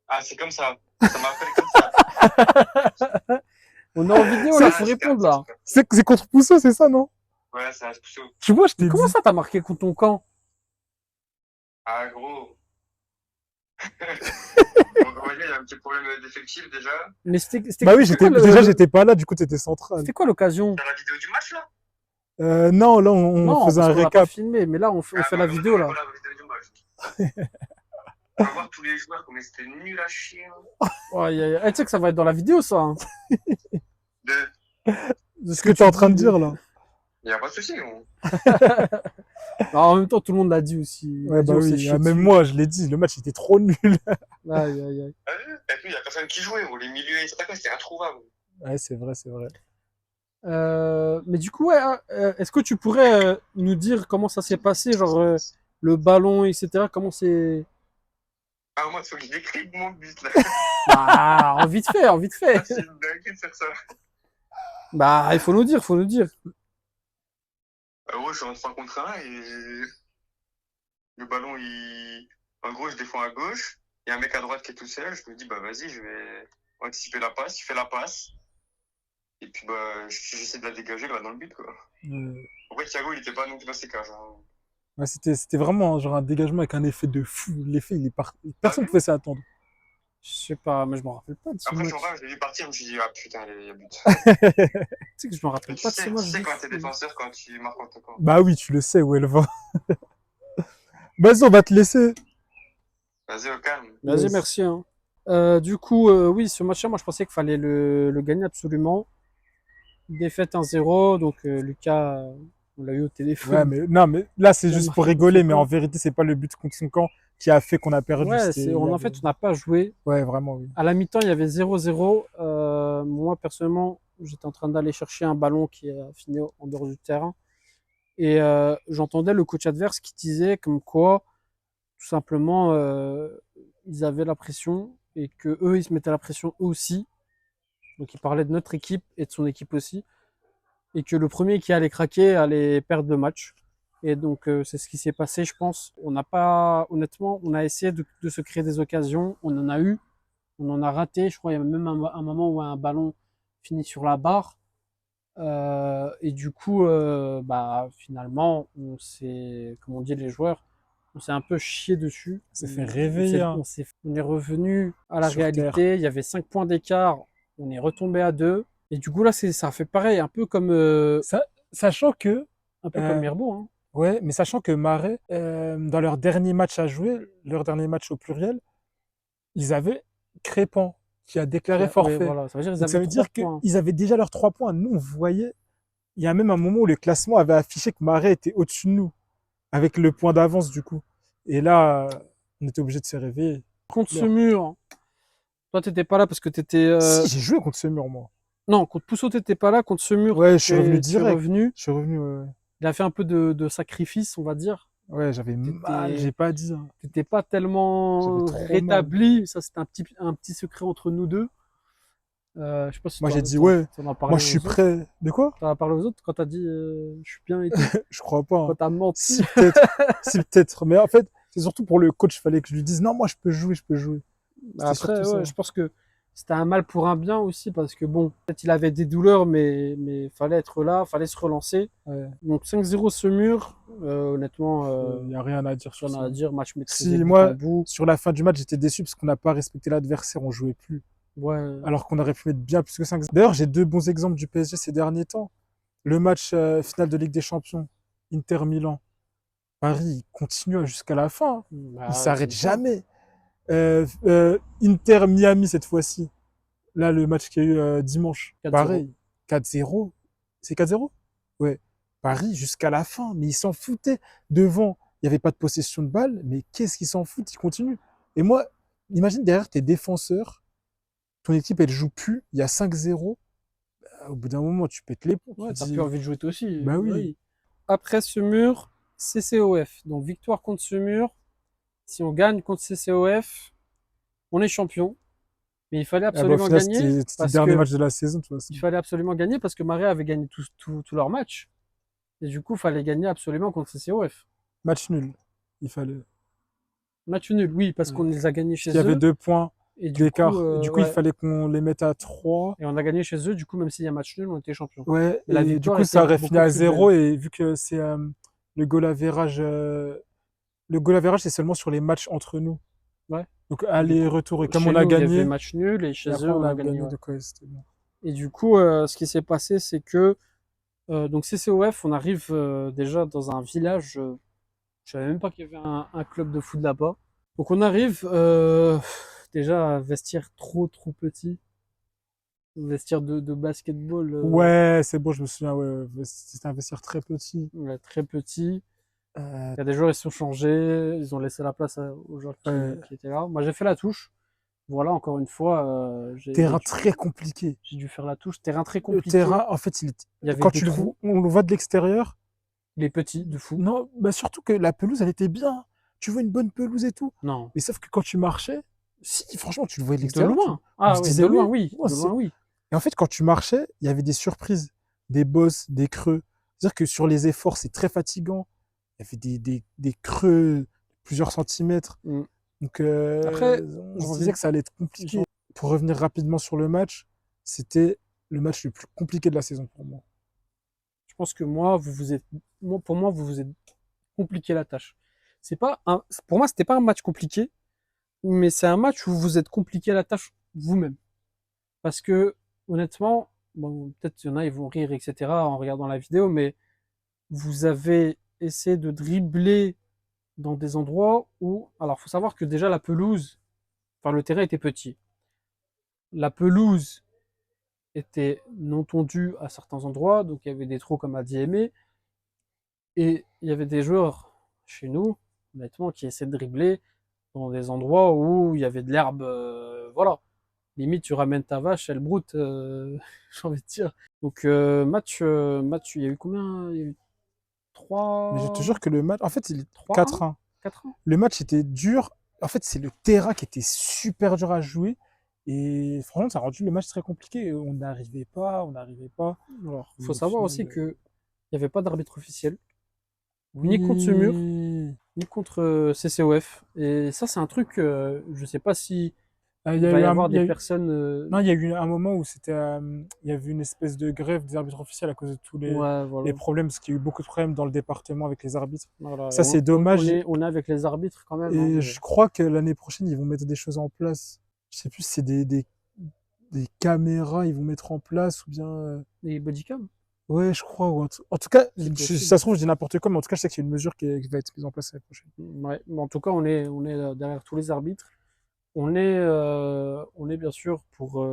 Ah, c'est comme ça. Ça m'appelle comme ça. on est en vidéo, là, C'est il faut répondre, là. c'est contre Pouceau, c'est ça, non? Ouais, c'est un spécial. Tu vois, je Mais t'ai comment dit. ça, t'as marqué contre ton camp? Ah, gros. Donc, on va dire, il y a un petit problème d'effectif déjà. Mais c'était Bah oui, c'était quoi déjà, j'étais pas là, du coup, t'étais central. c'était quoi l'occasion? T'as la vidéo du match là? Non, là, on Non, faisait parce un qu'on l'a pas récap. filmé, mais là, on fait Ah, la vidéo, là. Voilà, la vidéo du match. On va voir tous les joueurs, comme c'était nul à chier. Ouais, tu sais que ça va être dans la vidéo, ça. Hein. De... De Ce que tu es en train de dis. dire, là. Il n'y a pas de souci, gros. Alors, en même temps, tout le monde l'a dit aussi. Ouais, bah On s'est oui, chié même dessus. moi, je l'ai dit, le match était trop nul. Aïe, aïe, aïe. Ah, et puis, il n'y a personne qui jouait, gros. Les milieux et ça, c'était introuvable. Ouais, c'est vrai, c'est vrai. Mais du coup, ouais, est-ce que tu pourrais nous dire comment ça s'est passé, genre le ballon, etc. Comment c'est. Ah, moi, il faut que je décrive mon but là. Bah, en vite fait, en vite fait. C'est une dinguerie de faire ça. Bah, il faut nous dire, faut nous dire. Ouais, je suis en 3 contre 1 et le ballon, en gros, je défends à gauche. Il y a un mec à droite qui est tout seul. Je me dis, bah vas-y, je vais anticiper la passe. Il fait la passe. Et puis, bah, j'essaie de la dégager, là, dans le but, quoi. En fait, Thiago, il était pas non plus dans ses cages. Hein. Ouais, c'était vraiment genre un dégagement avec un effet de fou. L'effet, il est personne ne pouvait s'y attendre. Je sais pas, mais je me rappelle pas de ce Après, match. je l'ai vu partir, je me suis dit, ah putain, il y a but. Tu sais que je me rappelle Tu pas de ce sais, match. tu sais quand t'es défenseur, quand tu marques en ton camp. Bah oui, tu le sais où elle va. Vas-y, on va te laisser. Vas-y, au calme. Vas-y, Yes. merci. Hein. Du coup, oui, ce match-là, moi, je pensais qu'il fallait le gagner absolument. Défaite 1-0, donc Lucas, on l'a eu au Ouais, téléphone. mais non, mais là, c'est Il a juste pour marqué contre son rigoler, mais en camp. vérité, c'est pas le but contre son camp qui a fait qu'on a perdu. Ouais, C'était, il y en avait... fait, on n'a pas joué. Ouais, vraiment, oui. À la mi-temps, il y avait 0-0. Moi, personnellement, j'étais en train d'aller chercher un ballon qui a fini en dehors du terrain. Et j'entendais le coach adverse qui disait comme quoi, tout simplement, ils avaient la pression et que eux, ils se mettaient la pression eux aussi. Donc, il parlait de notre équipe et de son équipe aussi. Et que le premier qui allait craquer allait perdre le match. Et donc, c'est ce qui s'est passé, je pense. On n'a pas, honnêtement, on a essayé de se créer des occasions. On en a eu. On en a raté. Je crois qu'il y a même un moment où un ballon finit sur la barre. Et du coup, bah, finalement, comme on dit les joueurs, on s'est un peu chié dessus. On s'est fait réveiller, hein, On est revenu à la sur terre. réalité. Il y avait 5 points d'écart. On est retombé à 2. Et du coup, là, ça a fait pareil, un peu comme, Sachant que, Mirbeau. Hein. ouais, mais sachant que Marais, dans leur dernier match à jouer, leur dernier match au pluriel, ils avaient Crépin qui a déclaré Ouais, forfait. voilà. Ça veut dire qu'ils Donc ça avaient veut 3 dire points. qu'ils avaient déjà leurs 3 points. Nous, on voyait, il y a même un moment où le classement avait affiché que Marais était au-dessus de nous, avec le point d'avance du coup. Et là, on était obligé de se réveiller. Contre ce Clair. mur, toi, t'étais pas là parce que t'étais. Si, j'ai joué contre ce mur, moi. Non, contre Pouceau, t'étais pas là. Contre ce mur, Ouais, je suis revenu tu es direct. revenu. Je suis revenu, ouais. Il a fait un peu de sacrifice, on va dire. Ouais, j'avais mal, T'étais j'ai pas dit. Hein. t'étais pas J'avais tellement trop mal. rétabli. Ça, c'était un petit secret entre nous deux. Je sais pas si Moi, j'ai dit, ouais, t'en as parlé moi, je suis aux autres. prêt. De quoi? T'en as parlé aux autres quand t'as dit je suis bien et tout. Je crois pas. Quand Hein. t'as menti. Si, peut-être. Si, peut-être. Mais en fait, c'est surtout pour le coach, il fallait que je lui dise, non, moi, je peux jouer, je peux jouer. C'était Après, surtout ça. ouais, je pense que c'était un mal pour un bien aussi parce que bon, peut-être il avait des douleurs, mais fallait être là, fallait se relancer. Ouais. Donc 5-0 ce mur, honnêtement, Il n'y a rien à dire sur rien ça. à dire, match maîtrisé Si, bout moi, en bout. sur la fin du match, j'étais déçu parce qu'on n'a pas respecté l'adversaire, on jouait plus. Ouais, Alors qu'on aurait pu mettre bien plus que 5. D'ailleurs, j'ai 2 bons exemples du PSG ces derniers temps. Le match final de Ligue des Champions, Inter-Milan. Paris, il continue jusqu'à la fin. Hein. bah, Il s'arrête c'est ça. jamais. Inter-Miami cette fois-ci. Là, le match qu'il y a eu dimanche. 4-0. Pareil, 4-0. C'est 4-0? Ouais. Paris jusqu'à la fin, mais ils s'en foutaient. Devant, il n'y avait pas de possession de balle, mais qu'est-ce qu'ils s'en foutent? Ils continuent. Et moi, imagine derrière tes défenseurs, ton équipe, elle joue plus, il y a 5-0. Au bout d'un moment, tu pètes les plombs. Ouais, Tu t'as dis, plus envie de jouer toi aussi. bah oui. Après ce mur, CCOF. Donc victoire contre ce mur. Si on gagne contre CCOF, on est champion. Mais il fallait Ah bah, au absolument final, gagner c'était le parce dernier que match de la saison, de toute façon. il fallait absolument gagner parce que Marais avait gagné tous leurs matchs. Et du coup, il fallait gagner absolument contre CCOF. Match nul, il fallait. Match nul, oui, parce Ouais. qu'on les a gagnés Parce chez qu'il y avait eux. 2 points Et du coup, d'écart. Et du coup, il ouais. fallait qu'on les mette à 3. Et on a gagné chez eux, du coup, même s'il y a match nul, on était champion. Ouais, Mais la et du victoire coup, était ça aurait fini beaucoup à plus 0. belle. Et vu que c'est le goal average, le goal average, c'est seulement sur les matchs entre nous. Ouais. Donc, aller-retour. Et comme Chez on a nous, il y avait gagné, match nul et chez et eux, après, on on a a gagné. gagné. Ouais. Donc, ouais, c'était bon. Et du coup, ce qui s'est passé, c'est que donc CCOF, on arrive déjà dans un village. Je savais même pas qu'il y avait un club de foot là-bas. Donc on arrive déjà à vestiaire trop petit, vestiaire de basketball Ouais, c'est bon, je me souviens. Ouais, c'était un vestiaire très petit. ouais, très petit. Euh, Il y a des joueurs ils se sont changés, ils ont laissé la place aux joueurs ouais. qui étaient là. Moi j'ai fait la touche. Voilà, encore une fois, Terrain très compliqué. j'ai dû faire la touche. Terrain très Le compliqué. terrain, en fait, Il y avait quand des tu trous. on le voit de l'extérieur, Il est petit, de fou. non, bah surtout que la pelouse, elle était bien. Tu vois une bonne pelouse et tout. Non. Mais sauf que quand tu marchais, si, franchement, tu le voyais de De l'extérieur. loin. On Ah se oui, disait de loin, oui. oui. Non, De loin, oui. Et en fait, quand tu marchais, il y avait des surprises, des bosses, des creux. C'est-à-dire que sur les efforts, c'est très fatigant. Il y avait des creux de plusieurs centimètres. Mm. Donc, Après, on se disait que ça allait être compliqué. Pour revenir rapidement sur le match, c'était le match le plus compliqué de la saison pour moi. je pense que pour moi, vous vous êtes compliqué la tâche. Pour moi, c'était pas un match compliqué, mais c'est un match où vous vous êtes compliqué la tâche vous-même. Parce que, honnêtement, bon, peut-être il y en a, ils vont rire, etc., en regardant la vidéo, mais vous avez essayé de dribbler dans des endroits où, alors faut savoir que déjà la pelouse, enfin le terrain était petit. La pelouse était non tondue à certains endroits, donc il y avait des trous comme a dit Aimé, et il y avait des joueurs chez nous, honnêtement, qui essaient de dribbler dans des endroits où il y avait de l'herbe, voilà. Limite, tu ramènes ta vache, elle broute, j'ai envie de dire. Donc match, il y a eu combien? Il y a eu Mais je te 3, jure que le match, en fait, il est 3-1, 4-1. 4-1. Le match était dur. En fait, c'est le terrain qui était super dur à jouer. Et franchement, ça a rendu le match très compliqué. On n'arrivait pas, on n'arrivait pas. Alors, Et faut au savoir final, aussi que il n'y avait pas d'arbitre officiel, ni contre ce mur, oui. ni contre CCOF. Et ça, c'est un truc, je sais pas si Il il y a va y eu avoir il y des a eu- personnes. non, il y a eu un moment où il y avait une espèce de grève des arbitres officiels à cause de tous Ouais, les voilà. problèmes, parce qu'il y a eu beaucoup de problèmes dans le département avec les arbitres. Voilà. Et Ça, c'est dommage. on est avec les arbitres quand même, hein, Et mais je crois que l'année prochaine, ils vont mettre des choses en place. Je sais plus si c'est des caméras ils vont mettre en place ou bien. les bodycams, Ouais, je crois. En tout cas, c'est ça possible. se trouve, je dis n'importe quoi, mais en tout cas, je sais qu'il y a une mesure qui va être mise en place l'année prochaine. Ouais. Mais en tout cas, on est derrière tous les arbitres. On est bien sûr pour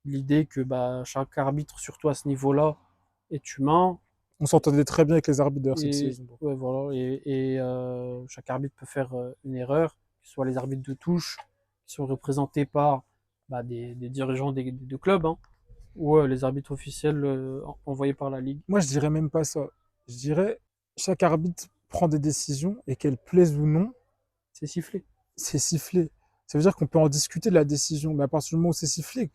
l'idée que bah, chaque arbitre, surtout à ce niveau-là, est humain. On s'entendait très bien avec les arbitres d'ailleurs cette Et, saison. Donc. ouais, voilà, chaque arbitre peut faire une erreur, que ce soit les arbitres de touche, qui sont représentés par bah, des dirigeants des deux clubs, hein, ou les arbitres officiels envoyés par la Ligue. Moi, je dirais même pas ça. Je dirais chaque arbitre prend des décisions et qu'elles plaisent ou non, C'est sifflé. c'est sifflé. Ça veut dire qu'on peut en discuter de la décision, mais à partir du moment où c'est sifflé,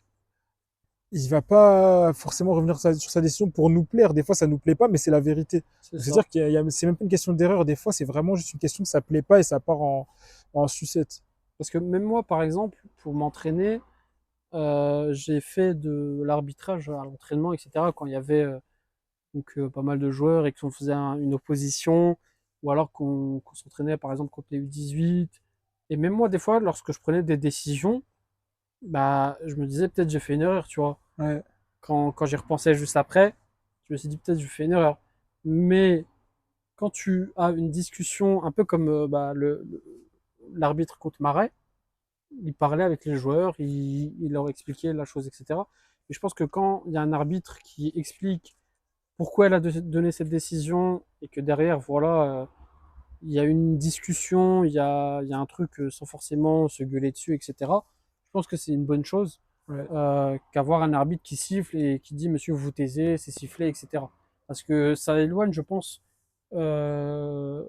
il va pas forcément revenir sur sa décision pour nous plaire. Des fois, ça nous plaît pas, mais c'est la vérité. C'est ça. C'est-à-dire c'est même pas une question d'erreur. Des fois, c'est vraiment juste une question que ça plaît pas et ça part en sucette. Parce que même moi, par exemple, pour m'entraîner, j'ai fait de l'arbitrage à l'entraînement, etc. Quand il y avait pas mal de joueurs et qu'on faisait une opposition, ou alors qu'on s'entraînait par exemple contre les U18. Et même moi, des fois, lorsque je prenais des décisions, bah, je me disais peut-être j'ai fait une erreur, tu vois. Ouais. Quand j'y repensais juste après, je me suis dit peut-être j'ai fait une erreur. Mais quand tu as une discussion, un peu comme bah, l'arbitre contre Marais, il parlait avec les joueurs, il leur expliquait la chose, etc. Et je pense que quand il y a un arbitre qui explique pourquoi elle a donné cette décision et que derrière, voilà, il y a une discussion, il y a un truc sans forcément se gueuler dessus, etc. Je pense que c'est une bonne chose Ouais. qu'avoir un arbitre qui siffle et qui dit monsieur, vous taisez, c'est sifflé, etc. Parce que ça éloigne, je pense, euh,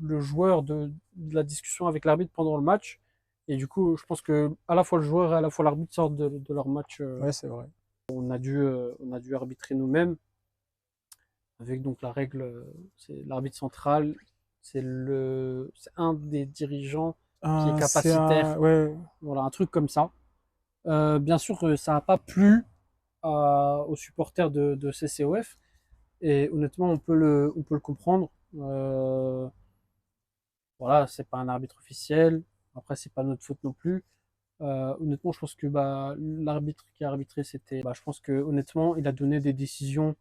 le joueur de la discussion avec l'arbitre pendant le match. Et du coup, je pense que à la fois le joueur et à la fois l'arbitre sortent de leur match. Ouais, c'est vrai. On a dû arbitrer nous-mêmes avec donc la règle, c'est l'arbitre central, c'est un des dirigeants qui est C'est un, capacitaire, ouais, voilà, un truc comme ça. Bien sûr, ça n'a pas plu aux supporters de CCOF, et honnêtement, on peut le comprendre. Voilà, c'est pas un arbitre officiel, après, c'est pas notre faute non plus. Honnêtement, je pense que bah, l'arbitre qui a arbitré, c'était, bah, je pense que honnêtement, il a donné des décisions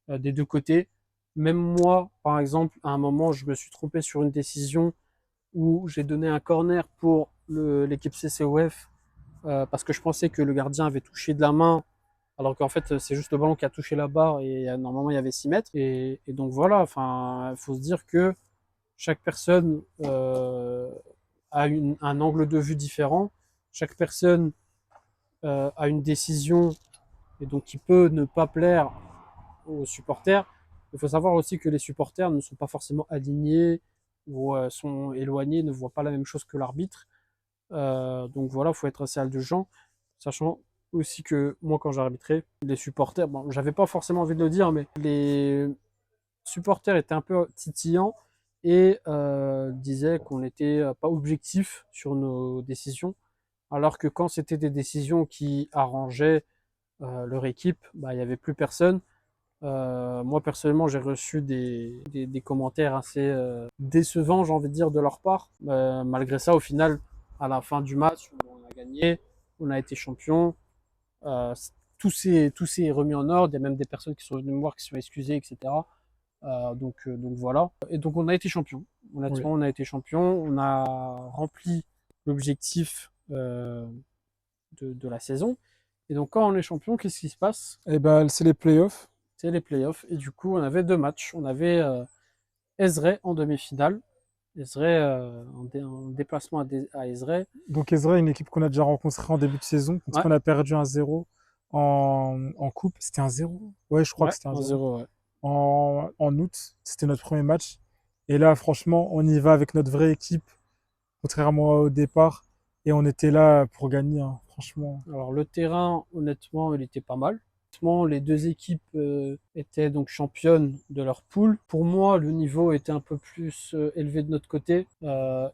des deux côtés. Même moi, par exemple, à un moment, je me suis trompé sur une décision où j'ai donné un corner pour l'équipe CCOF parce que je pensais que le gardien avait touché de la main, alors qu'en fait, c'est juste le ballon qui a touché la barre et normalement, il y avait 6 mètres. Et donc voilà, enfin, il faut se dire que chaque personne a un angle de vue différent. Chaque personne a une décision et donc qui peut ne pas plaire aux supporters. Il faut savoir aussi que les supporters ne sont pas forcément alignés ou sont éloignés, ne voient pas la même chose que l'arbitre. Donc voilà, il faut être assez indulgent, sachant aussi que moi, quand j'ai arbitré, les supporters, bon, j'avais pas forcément envie de le dire, mais les supporters étaient un peu titillants et disaient qu'on n'était pas objectif sur nos décisions, alors que quand c'était des décisions qui arrangeaient leur équipe, bah, il n'y avait plus personne. Moi personnellement, j'ai reçu des commentaires assez décevants, j'ai envie de dire, de leur part. Malgré ça, au final, à la fin du match, on a gagné, on a été champion. Euh, tout s'est remis en ordre. Il y a même des personnes qui sont venues me voir, qui se sont excusées, etc. Donc voilà. Et donc on a été champion. Honnêtement, on a été champion. On a rempli l'objectif de la saison. Et donc, quand on est champion, qu'est-ce qui se passe? Et ben, c'est les playoffs. C'est les playoffs. Et du coup, on avait 2 matchs. On avait Ezray en demi-finale. Ezray, en déplacement à Ezray. Donc Ezra, une équipe qu'on a déjà rencontrée en début de saison, contre Ouais, qui on a perdu 1-0 en coupe. C'était 1-0? Ouais, je crois ouais, que c'était 1-0. 1-0, ouais. En août, c'était notre premier match. Et là, franchement, on y va avec notre vraie équipe, contrairement au départ. Et on était là pour gagner, hein, franchement. Alors, le terrain, honnêtement, il était pas mal. Honnêtement, les 2 équipes étaient donc championnes de leur poule. Pour moi, le niveau était un peu plus élevé de notre côté.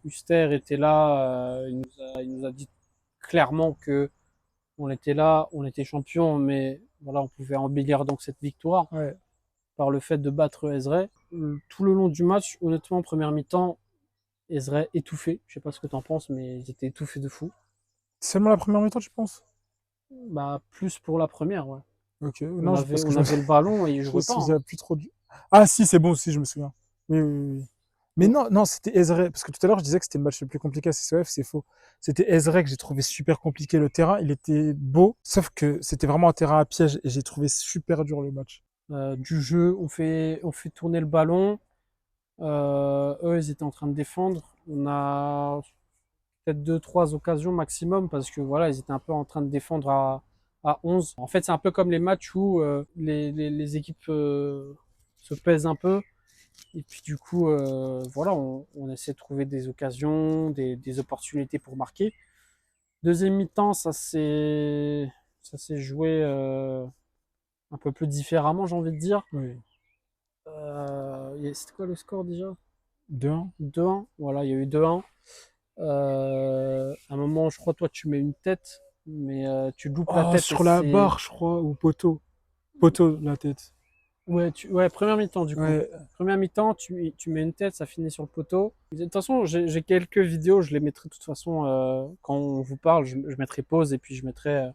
Uster était là, il nous a dit clairement que on était là, on était champion, mais voilà, on pouvait embellir donc cette victoire Ouais. par le fait de battre Ezray. Tout le long du match, honnêtement, en première mi-temps, Ezray étouffé. Je sais pas ce que t'en penses, mais ils étaient étouffés de fou. Seulement la première mi-temps, tu penses? Bah, plus pour la première, ouais. Ok. Non, parce que On avait le ballon et ils je me jouaient pas, hein. souviens plus trop du. Ah si, c'est bon, si, je me souviens. Oui, oui, oui, oui. Mais Mm. non, non, c'était Ezra. Parce que tout à l'heure, je disais que c'était le match le plus compliqué à CCOF, c'est faux. C'était Ezra que j'ai trouvé super compliqué. Le terrain, il était beau, sauf que c'était vraiment un terrain à piège et j'ai trouvé super dur le match. Du jeu, on fait tourner le ballon. Eux, ils étaient en train de défendre. On a peut-être 2, 3 occasions maximum parce que voilà, ils étaient un peu en train de défendre à 11. En fait, c'est un peu comme les matchs où les équipes se pèsent un peu. Et puis du coup, voilà, on essaie de trouver des occasions, des opportunités pour marquer. Deuxième mi-temps, ça s'est joué un peu plus différemment, j'ai envie de dire. Oui. C'était quoi le score déjà? 2-1. 2-1. Voilà, il y a eu 2-1. À un moment, je crois, toi, tu mets une tête, mais tu loupes la Oh, tête et sur la c'est. barre, je crois, ou poteau. Poteau, la tête. Ouais, ouais, première mi-temps du coup. Ouais. Première mi-temps, tu mets une tête, ça finit sur le poteau. De toute façon, j'ai quelques vidéos, je les mettrai de toute façon quand on vous parle, je mettrai pause et puis je mettrai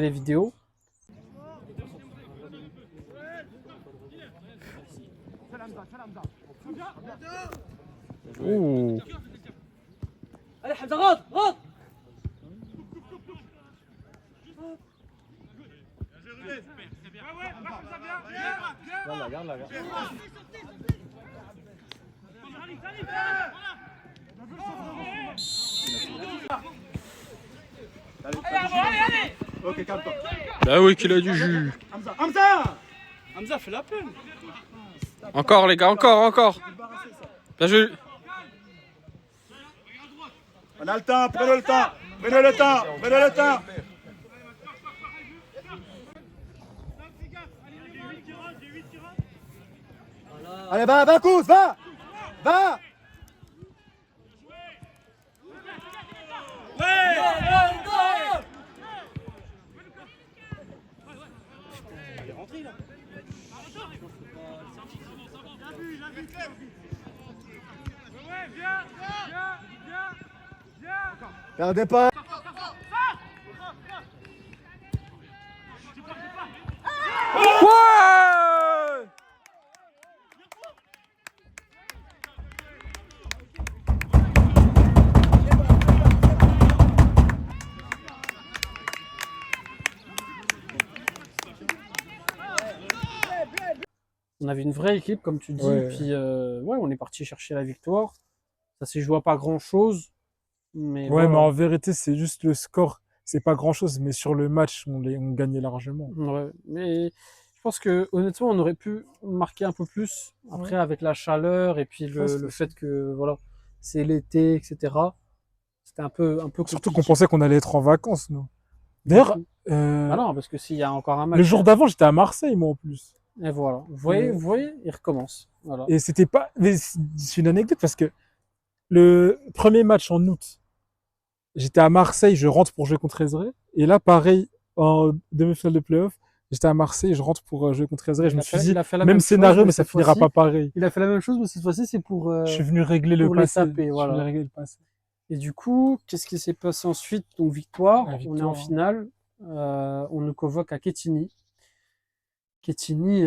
les vidéos. Ouh. Allez Hamza rentre, rentre. Bah oui, qu'il a du jus. Hamza, fais la peine. Encore les gars, encore. Bien joué. On a le temps, prenez le temps, prenez le temps, prenez le temps. Allez, va, Kous, va. Perdez pas. Ouais! On avait une vraie équipe, comme tu dis, Ouais. et puis ouais, on est parti chercher la victoire. Ça s'est joué à pas grand-chose, mais Ouais, mais voilà. en vérité, c'est juste le score. C'est pas grand-chose, mais sur le match, on gagnait largement. Ouais, mais je pense que honnêtement, on aurait pu marquer un peu plus. Après, Ouais. avec la chaleur et puis Je pense le aussi. fait que voilà, c'est l'été, etc. C'était un peu Surtout qu'on compliqué. pensait qu'on allait être en vacances, nous. Du D'ailleurs, coup. Bah non, parce que s'il y a encore un match. le jour d'avant, j'étais à Marseille, moi, en plus. Et voilà. Euh, Vous voyez, il recommence. Voilà. Et c'était pas. Mais c'est une anecdote parce que le premier match en août, j'étais à Marseille, je rentre pour jouer contre Ezray. Et là, pareil, en demi-finale de playoff, j'étais à Marseille, je rentre pour jouer contre Ezray. Je me suis dit, Il a fait la même même scénario, chose, mais ça cette finira fois-ci, pas pareil. il a fait la même chose, mais cette fois-ci, c'est Je suis venu régler le pour les passé. taper, Je suis voilà. venu régler le passé. Et du coup, qu'est-ce qui s'est passé ensuite? Donc victoire, La on est en victoire. finale, on nous convoque à Quetigny. Quetigny,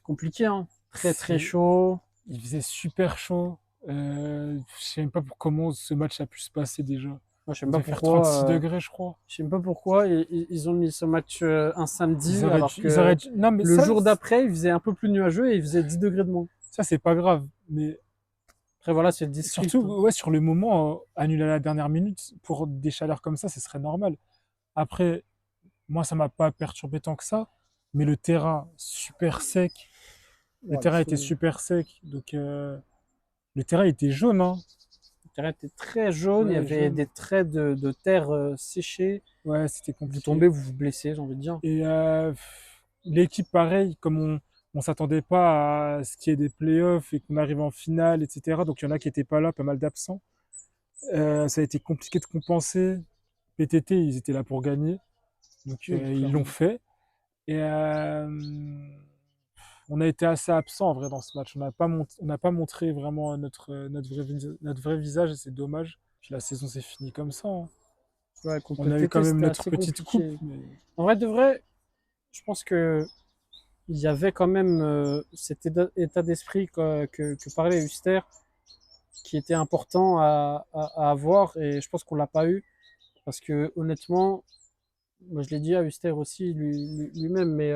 compliqué, hein. Très C'est- chaud. Il faisait super chaud. Je sais même pas comment ce match a pu se passer déjà. Moi, je sais Il même pas devait faire 36 pourquoi, degrés, je crois. je sais même pas pourquoi ils ont mis ce match un samedi, alors Ils que auraient dû... Non, mais le jour d'après, il faisait un peu plus nuageux et il faisait 10 degrés de moins. ça c'est pas grave. Mais Après, voilà, c'est le surtout, script. ouais, sur le moment, annuler à la dernière minute pour des chaleurs comme ça, ce serait normal. Après, moi, ça m'a pas perturbé tant que ça. Mais le terrain, super sec. Le Ouais, terrain était super sec. Donc, le terrain était jaune, hein. le terrain était très jaune, il y Ouais, avait jaune. des traits de terre séchés. Ouais, c'était Vous compliqué. tombez, vous vous blessez, j'ai envie de dire. Et l'équipe, pareil, comme on s'attendait pas à ce qu'il y ait des playoffs et qu'on arrive en finale, etc. Donc il y en a qui étaient pas là, pas mal d'absents. Ça a été compliqué de compenser. PTT, ils étaient là pour gagner, donc Oui, ils l'ont clairement. fait. Et on a été assez absent en vrai dans ce match. On n'a pas montré vraiment notre vrai visage et c'est dommage. Puis la saison s'est finie comme ça, hein. Ouais, contre On a eu quand PTT, même c'était notre assez petite coupe, compliqué. mais En vrai de vrai, je pense que il y avait quand même cet état d'esprit que parlait Huster qui était important à avoir et je pense qu'on l'a pas eu parce que honnêtement, moi je l'ai dit à Huster aussi lui-même, mais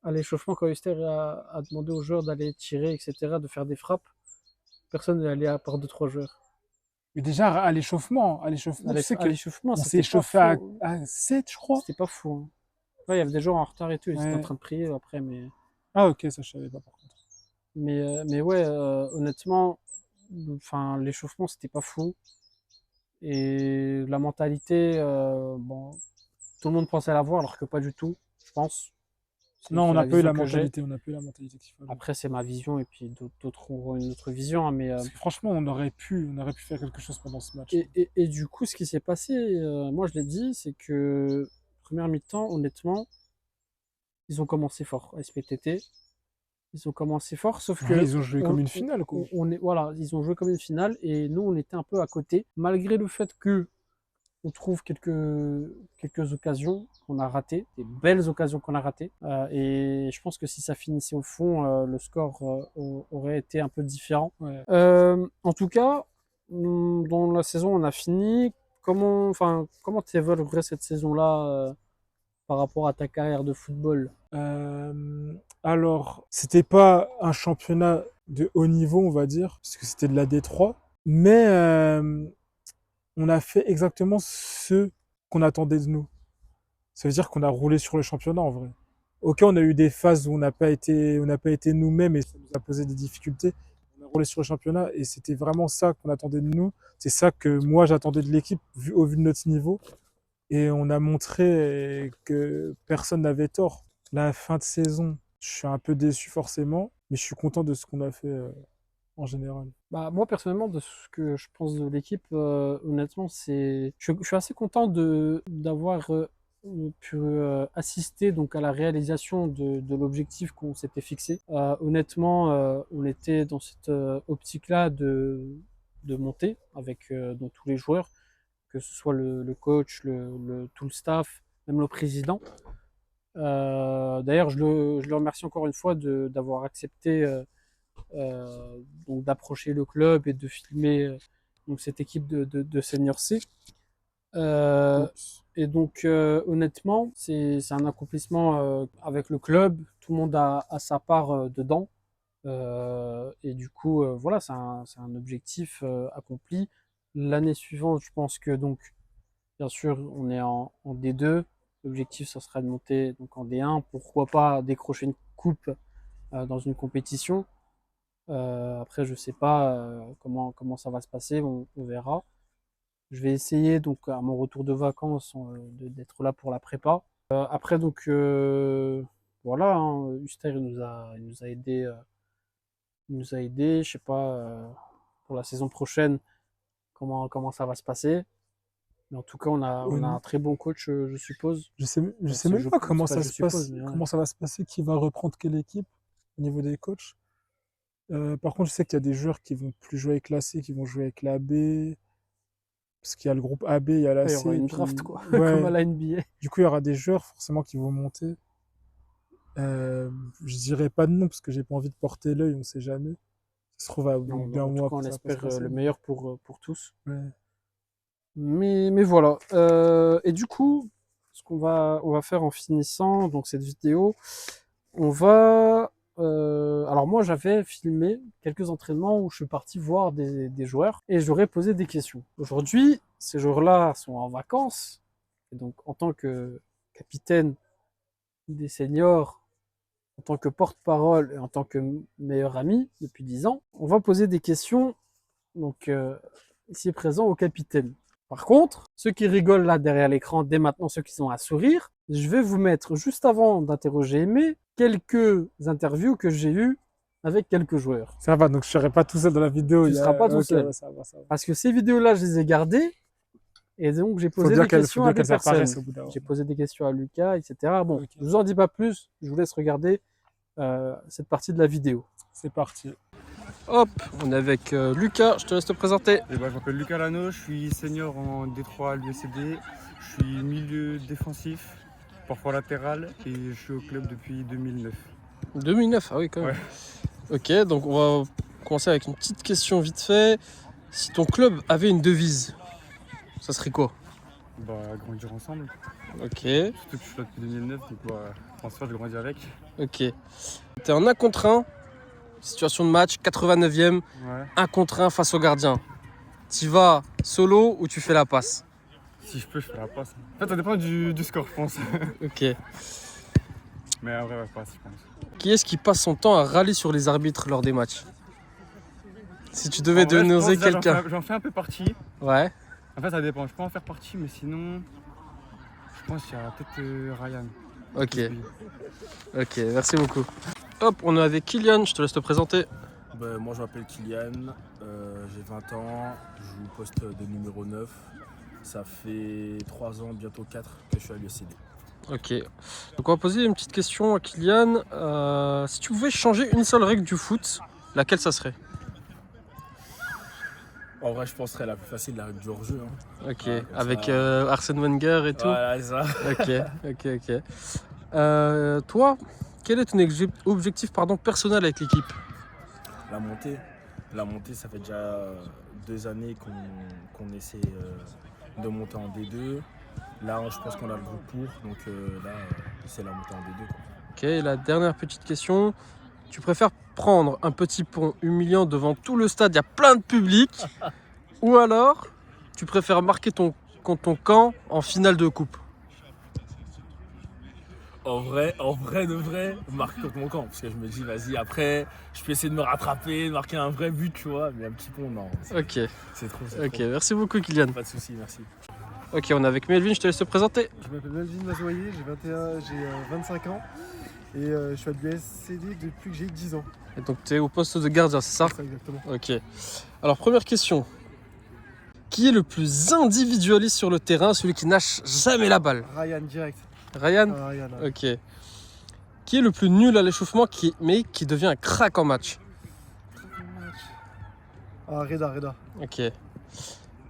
à l'échauffement quand Huster a demandé aux joueurs d'aller tirer, etc., de faire des frappes, personne n'est allé à part deux trois joueurs. Mais déjà, à l'échauffement, tu sais À que l'échauffement, on s'est c'était pas échauffé faux. à 7, je crois. C'était pas fou. Hein. Ouais, il y avait des joueurs en retard et tout, ils étaient en Ouais. train de prier après, Ah, ok, ça je savais pas par contre. mais ouais, honnêtement, enfin, l'échauffement, c'était pas fou. Et la mentalité, bon, tout le monde pensait l'avoir, alors que pas du tout, je pense. Non, on C'est n'a la pas eu vision la que j'ai. mentalité, on n'a pas eu la mentalité qu'il fallait. Après, c'est ma vision, et puis d'autres auront une autre vision. Hein, Parce que franchement, on aurait pu faire quelque chose pendant ce match, hein. et du coup, ce qui s'est passé, moi je l'ai dit, c'est que première mi-temps, honnêtement, ils ont commencé fort, SPTT. Ils ont commencé fort, sauf Ouais, que ils ont joué comme une finale, quoi. voilà, ils ont joué comme une finale et nous on était un peu à côté, malgré le fait que on trouve quelques occasions qu'on a ratées, des belles occasions qu'on a ratées. Et je pense que si ça finissait au fond, le score aurait été un peu différent. Ouais. En tout cas, dans la saison, on a fini. Comment tu évaluerais cette saison-là par rapport à ta carrière de football? Alors, c'était pas un championnat de haut niveau, on va dire, parce que c'était de la D3, mais on a fait exactement ce qu'on attendait de nous. Ça veut dire qu'on a roulé sur le championnat en vrai. Ok, on a eu des phases où on n'a pas été nous-mêmes et ça nous a posé des difficultés. On a roulé sur le championnat et c'était vraiment ça qu'on attendait de nous. C'est ça que moi j'attendais de l'équipe au vu de notre niveau. Et on a montré que personne n'avait tort. La fin de saison, je suis un peu déçu forcément, mais je suis content de ce qu'on a fait en général. Bah, moi, personnellement, de ce que je pense de l'équipe, honnêtement, je suis assez content d'avoir pu assister donc à la réalisation de l'objectif qu'on s'était fixé. Honnêtement, on était dans cette optique-là de monter avec donc tous les joueurs, que ce soit le coach, tout le staff, même le président. D'ailleurs, je le remercie encore une fois d'avoir accepté donc d'approcher le club et de filmer donc cette équipe de Senior C. Et donc honnêtement, c'est un accomplissement avec le club. Tout le monde a sa part dedans. Et du coup, voilà, c'est un objectif accompli. L'année suivante, je pense que donc, bien sûr, on est en D2. L'objectif, ça sera de monter donc en D1. Pourquoi pas décrocher une coupe dans une compétition. Après, je sais pas comment ça va se passer, on verra. Je vais essayer donc à mon retour de vacances d'être là pour la prépa. Après donc voilà, hein, Huster il nous a aidé. Je sais pas pour la saison prochaine comment ça va se passer. Mais en tout cas, on a un très bon coach, je suppose. Je sais C'est même pas comment c'est pas ça je se suppose, passe, mais ouais. comment ça va se passer, qui va reprendre quelle équipe au niveau des coachs. Par contre, je sais qu'il y a des joueurs qui vont plus jouer avec la C, qui vont jouer avec la B, parce qu'il y a le groupe AB, il y a la Ouais, il y C, aura et une draft puis quoi, comme à ouais, la NBA. du coup, il y aura des joueurs forcément qui vont monter. Je dirais pas de nom parce que j'ai pas envie de porter l'œil, on sait jamais. Ça se trouve, à Non, bien en tout moi, cas, on ça va pas se espère passer. le meilleur pour tous. Ouais. Mais voilà. Et du coup, ce on va faire en finissant donc cette vidéo, on va. Alors moi, j'avais filmé quelques entraînements où je suis parti voir des joueurs et j'aurais posé des questions. Aujourd'hui, ces joueurs-là sont en vacances. Et donc, en tant que capitaine des seniors, en tant que porte-parole et en tant que meilleur ami depuis 10 ans, on va poser des questions donc ici présent au capitaine. Par contre, ceux qui rigolent là derrière l'écran, dès maintenant ceux qui sont à sourire, je vais vous mettre juste avant d'interroger Aimé quelques interviews que j'ai eues avec quelques joueurs. Ça va, donc je serai pas tout seul dans la vidéo. Tu seras pas tout Ok, seul. ouais, ça va, ça va. Parce que ces vidéos-là, je les ai gardées et donc j'ai Faut posé bien des qu'elles questions à des personnes. apparaissent au bout d'un moment. J'ai posé des questions à Lucas, etc. Bon, Ok. je vous en dis pas plus, je vous laisse regarder cette partie de la vidéo. C'est parti. Hop, on est avec Lucas, je te laisse te présenter. Je m'appelle Lucas Lano, je suis senior en D3 à l'USCD, je suis milieu défensif, parfois latéral et je suis au club depuis 2009. 2009, ah oui quand même. Ouais. Ok, donc on va commencer avec une petite question vite fait. Si ton club avait une devise, ça serait quoi? Bah, grandir ensemble, Ok, surtout que je suis là depuis 2009, donc bah, je pense pas que je grandis avec. ok. T'es en 1 contre 1, situation de match, 89e, Ouais. 1 contre 1 face au gardien. Tu vas solo ou tu fais la passe? Si je peux, je fais la passe. En fait, ça dépend du score, je pense. Ok. Mais en vrai, la passe, je pense. Qui est-ce qui passe son temps à râler sur les arbitres lors des matchs? Si tu devais En vrai, je pense donner déjà, quelqu'un. J'en fais un peu partie. Ouais, En fait, ça dépend. Je peux en faire partie, mais sinon, je pense qu'il y a peut-être Ryan. ok. Oui. Ok, merci beaucoup. Hop, on est avec Kylian, je te laisse te présenter. Moi je m'appelle Kylian, j'ai 20 ans, je joue au poste de numéro 9. Ça fait 3 ans, bientôt 4 que je suis à l'USCD. Ok, donc on va poser une petite question à Kylian. Si tu pouvais changer une seule règle du foot, laquelle ça serait? En vrai je pense que ce serait la plus facile, la règle du hors-jeu. Hein. Ok, Ouais, comme avec ça. Arsène Wenger et tout. Voilà, c'est ça. Ok. Toi, quel est ton objectif personnel avec l'équipe? La montée, ça fait déjà 2 années qu'on essaie de monter en D2. Là je pense qu'on a le groupe pour, donc là c'est la montée en D2. Quoi. Ok, et la dernière petite question. Tu préfères prendre un petit pont humiliant devant tout le stade, il y a plein de public, ou alors tu préfères marquer ton camp en finale de coupe? En vrai, de vrai, marque contre mon camp. Parce que je me dis, vas-y, après, je peux essayer de me rattraper, de marquer un vrai but, tu vois. Mais un petit pont, non. Ok, C'est trop, ok, merci beaucoup Kylian. Pas de soucis, merci. Ok, on est avec Melvin, je te laisse te présenter. Je m'appelle Melvin Mazoyer, j'ai 25 ans et je suis à l'USCD depuis que j'ai 10 ans. Et donc tu es au poste de gardien, c'est ça? C'est ça exactement. Ok. Alors première question. Qui est le plus individualiste sur le terrain, celui qui nage jamais la balle? Ryan direct. Ryan? Ah, Ryan. Ouais. Ok. Qui est le plus nul à l'échauffement mais qui devient un crack en match? Ah, Reda. Ok.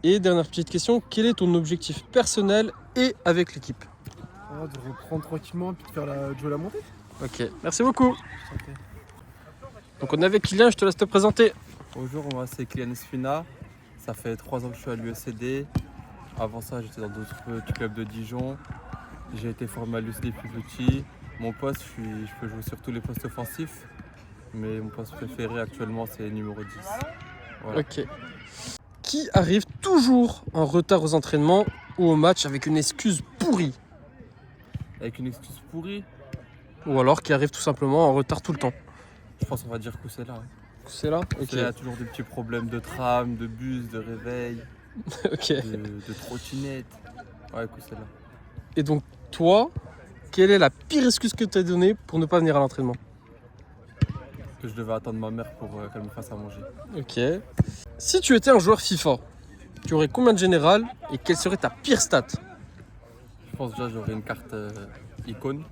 Et dernière petite question, quel est ton objectif personnel et avec l'équipe? Ah, de reprendre tranquillement et puis de jouer la montée. Ok, merci beaucoup. Je t'en prie. Donc on est avec Kylian, je te laisse te présenter. Bonjour, moi c'est Kylian Espina. Ça fait 3 ans que je suis à l'USCD. Avant ça, j'étais dans d'autres petits clubs de Dijon. J'ai été formé à l'USCD plus petit. Mon poste, je peux jouer sur tous les postes offensifs. Mais mon poste préféré actuellement, c'est numéro 10. Voilà. Ok. Qui arrive toujours en retard aux entraînements ou au match avec une excuse pourrie? Avec une excuse pourrie, Ou alors qui arrive tout simplement en retard tout le temps? je pense qu'on va dire que c'est là. C'est là? Ok. Il y a toujours des petits problèmes de tram, de bus, de réveil, Ok. de trottinette. Ouais, c'est là. Et donc toi, quelle est la pire excuse que tu as donnée pour ne pas venir à l'entraînement? Que je devais attendre ma mère pour qu'elle me fasse à manger. Ok. Si tu étais un joueur FIFA, tu aurais combien de général et quelle serait ta pire stat? Je pense déjà j'aurais une carte icône.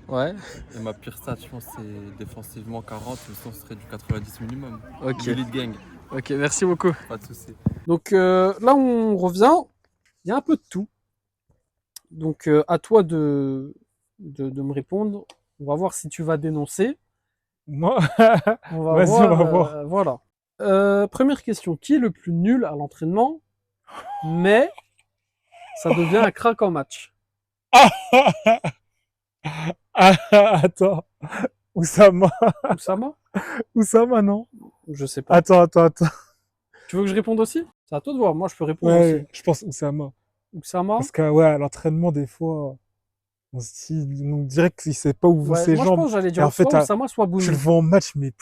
Ouais. Et ma pire stat, je pense, c'est défensivement 40, mais sinon ce serait du 90 minimum. Ok. Du lead gang, Ok, merci beaucoup. pas de soucis. Donc là, on revient. Il y a un peu de tout. Donc à toi de me répondre. On va voir si tu vas dénoncer. Moi, On va Vas-y, voir. on va voir. Voilà. Première question. Qui est le plus nul à l'entraînement, mais ça devient un crack en match? Attends. Oussama. Oussama? Oussama, non? Je sais pas. Attends. Tu veux que je réponde aussi? C'est à toi de voir. Moi, je peux répondre Ouais, aussi. je pense Oussama. Oussama? Parce que, ouais, à l'entraînement, des fois, on dirait qu'il sait pas où vont Ouais, ses moi, je jambes. pense que j'allais Et dire en fait, soit Oussama, soit tu Boumi. le vois en match, mais